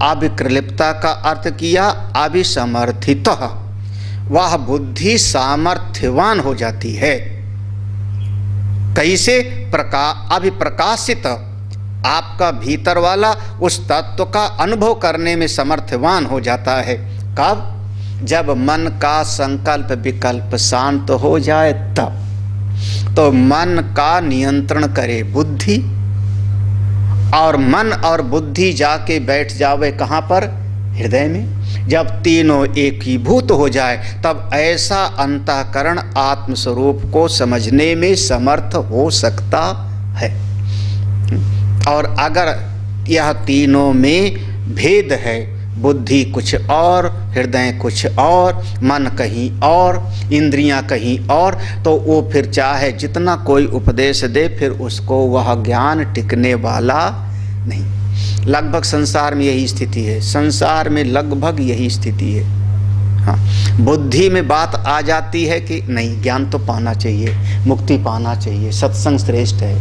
अभिक्लिप्ता का अर्थ किया अभिसमर्थितः। वह बुद्धि सामर्थ्यवान हो जाती है। कैसे? अभिप्रकाशित, आपका भीतर वाला उस तत्व का अनुभव करने में समर्थवान हो जाता है। कब? जब मन का संकल्प विकल्प शांत हो जाए तब। तो मन का नियंत्रण करे बुद्धि, और मन और बुद्धि जाके बैठ जावे कहाँ पर? हृदय में। जब तीनों एकीभूत हो जाए तब ऐसा अंतःकरण आत्मस्वरूप को समझने में समर्थ हो सकता है। और अगर यह तीनों में भेद है, बुद्धि कुछ और, हृदय कुछ और, मन कहीं और, इंद्रियां कहीं और, तो वो फिर चाहे जितना कोई उपदेश दे, फिर उसको वह ज्ञान टिकने वाला नहीं। लगभग संसार में यही स्थिति है। संसार में लगभग यही स्थिति है। हाँ, बुद्धि में बात आ जाती है कि नहीं, ज्ञान तो पाना चाहिए, मुक्ति पाना चाहिए, सत्संग श्रेष्ठ है,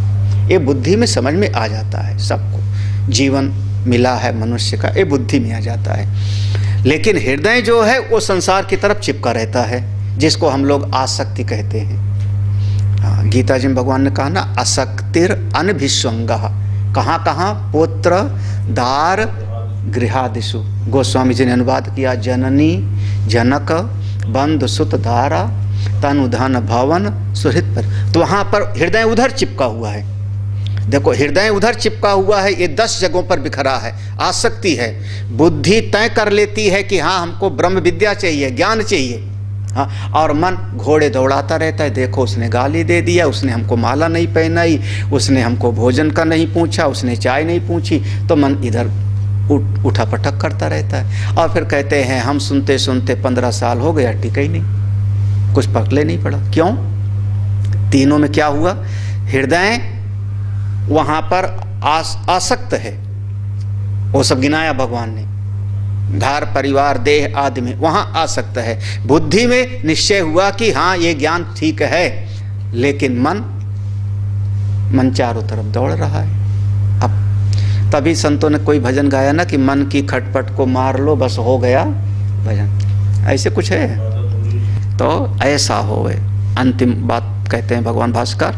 ये बुद्धि में समझ में आ जाता है। सबको जीवन मिला है मनुष्य का, ये बुद्धि में आ जाता है। लेकिन हृदय जो है वो संसार की तरफ चिपका रहता है, जिसको हम लोग आसक्ति कहते हैं। हाँ, गीता जी में भगवान ने कहा ना, असक्तिर अनभिस्वंगः। कहाँ कहाँ? पुत्र दार गृहादिषु। गोस्वामी जी ने अनुवाद किया, जननी जनक बंधु सुत धारा तनु धन भवन सुहृद पर। तो वहाँ पर हृदय उधर चिपका हुआ है। देखो, हृदय उधर चिपका हुआ है, ये 10 जगहों पर बिखरा है। आसक्ति है। बुद्धि तय कर लेती है कि हाँ, हमको ब्रह्म विद्या चाहिए, ज्ञान चाहिए। हाँ, और मन घोड़े दौड़ाता रहता है। देखो, उसने गाली दे दिया, उसने हमको माला नहीं पहनाई, उसने हमको भोजन का नहीं पूछा, उसने चाय नहीं पूछी, तो मन इधर उठा पटक करता रहता है। और फिर कहते हैं हम सुनते सुनते 15 साल हो गया, टिका ही नहीं, कुछ पकड़े नहीं पड़ा। क्यों? तीनों में क्या हुआ? हृदय वहाँ पर आसक्त है। वो सब गिनाया भगवान ने, घर परिवार देह आदि में, वहाँ आसक्त है। बुद्धि में निश्चय हुआ कि हाँ, ये ज्ञान ठीक है, लेकिन मन चारों तरफ दौड़ रहा है। अब तभी संतों ने कोई भजन गाया ना कि मन की खटपट को मार लो, बस हो गया भजन। ऐसे कुछ है तो ऐसा होवे। अंतिम बात कहते हैं भगवान भास्कर,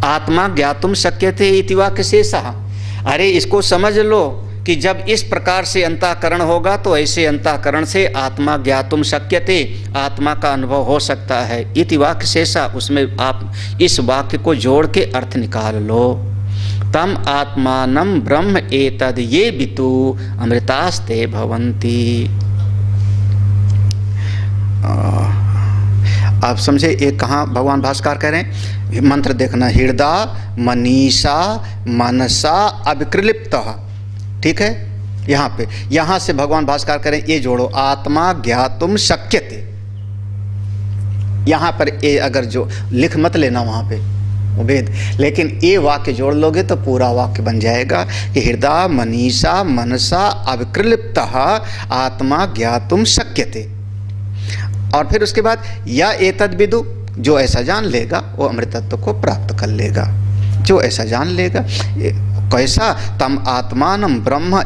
आत्मा ज्ञातुम शक्यते इति वाक्य शेषः। अरे इसको समझ लो कि जब इस प्रकार से अंतःकरण होगा तो ऐसे अंतःकरण से आत्मा ज्ञातुम शक्यते, आत्मा का अनुभव हो सकता है। इति वाक्य शेषः, उसमें आप इस वाक्य को जोड़ के अर्थ निकाल लो। तम आत्मानं ब्रह्म एतद् ये वितु अमृतास्ते भवन्ति। आप समझे ये कहाँ भगवान भास्कर कह रहे हैं? मंत्र देखना, हृदय मनीषा मनसा अविक्लिप्तः। ठीक है, यहाँ पे, यहाँ से भगवान भास्कर करें ये जोड़ो, आत्मा ज्ञातुम शक्यते। यहाँ पर ये अगर जो लिख मत लेना वहाँ पे वेद, लेकिन ये वाक्य जोड़ लोगे तो पूरा वाक्य बन जाएगा कि हृदय मनीषा मनसा अविक्लिप्तः आत्मा ज्ञातुम शक्यते। और फिर उसके बाद या एतद् विदु, जो ऐसा जान लेगा वो अमृतत्व को प्राप्त कर लेगा। जो ऐसा जान लेगा, कैसा? तम आत्मानं ब्रह्म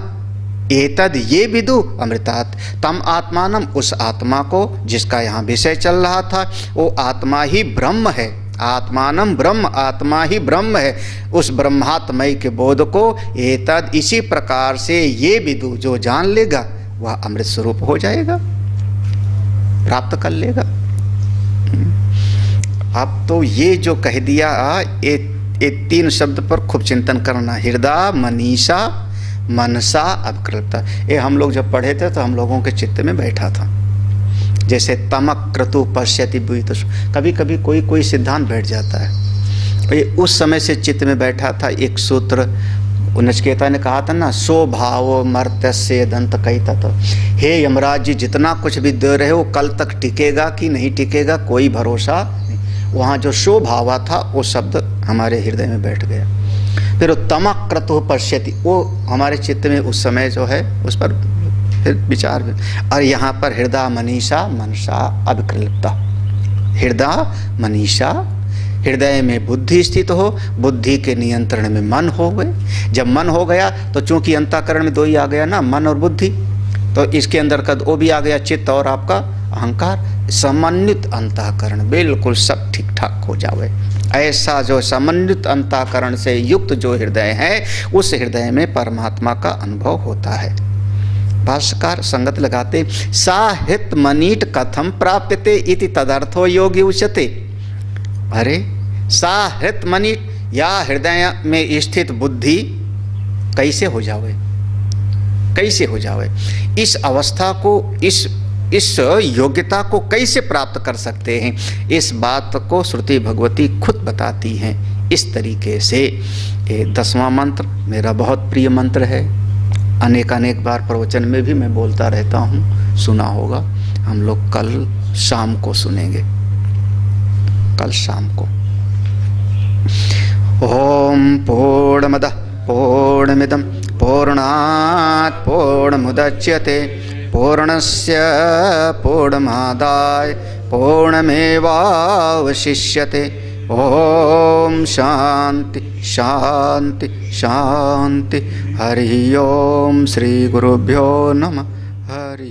एतद् ये विदु अमृतात्। तम आत्मानं, उस आत्मा को जिसका यहाँ विषय चल रहा था, वो आत्मा ही ब्रह्म है। आत्मानम ब्रह्म, आत्मा ही ब्रह्म है। उस ब्रह्मात्मय के बोध को एतद इसी प्रकार से ये विदु जो जान लेगा वह अमृत स्वरूप हो जाएगा, प्राप्त कर लेगा। अब तो ये जो कह दिया ये 3 शब्द पर खूब चिंतन करना, हृदय, मनीषा, मनसा, अभिकृता। ये हम लोग जब पढ़े थे तो हम लोगों के चित्त में बैठा था। जैसे तमक क्रतु पश्यति बुत, कभी कभी कोई सिद्धांत बैठ जाता है। ये उस समय से चित्त में बैठा था। एक सूत्र नचिकेता ने कहा था ना, सो भाव मर्त्य दंत कही तत्। हे यमराज जी, जितना कुछ भी दे रहे हो कल तक टिकेगा कि नहीं टिकेगा कोई भरोसा नहीं। वहाँ जो शो भावा था वो शब्द हमारे हृदय में बैठ गया। फिर वो तमक क्रतु पश्यति, वो हमारे चित्त में उस समय जो है उस पर फिर विचार। और यहाँ पर हृदय, मनीषा, मनसा, अभिकृता। हृदय, मनीषा, हृदय में बुद्धि स्थित हो, बुद्धि के नियंत्रण में मन हो गए। जब मन हो गया तो चूंकि अंतःकरण में 2 ही आ गया ना, मन और बुद्धि, तो इसके अंदर का वो भी आ गया चित्त और आपका अहंकार। समन्वित अंतःकरण, बिल्कुल सब ठीक ठाक हो जावे। ऐसा जो समन्वित अंतःकरण से युक्त जो हृदय है, उस हृदय में परमात्मा का अनुभव होता है। भाष्यकार संगत लगाते, साहित मनीट कथम प्राप्यते इति तदर्थो योगी उच्यते। अरे साहित मनीट, या हृदय में स्थित बुद्धि कैसे हो जावे, कैसे हो जावे, इस अवस्था को, इस योग्यता को कैसे प्राप्त कर सकते हैं, इस बात को श्रुति भगवती खुद बताती हैं। इस तरीके से ये 10वां मंत्र मेरा बहुत प्रिय मंत्र है। अनेक बार प्रवचन में भी मैं बोलता रहता हूँ, सुना होगा। हम लोग कल शाम को सुनेंगे, कल शाम को। ओम पूर्णमदः पूर्णमिदं पूर्णात् पूर्णमुदच्यते पूर्णस्य पूर्णमादाय पूर्णमेवावशिष्यते। ओम शांति शांति शांति। हरि ओम। श्री गुरुभ्यो नमः। हरि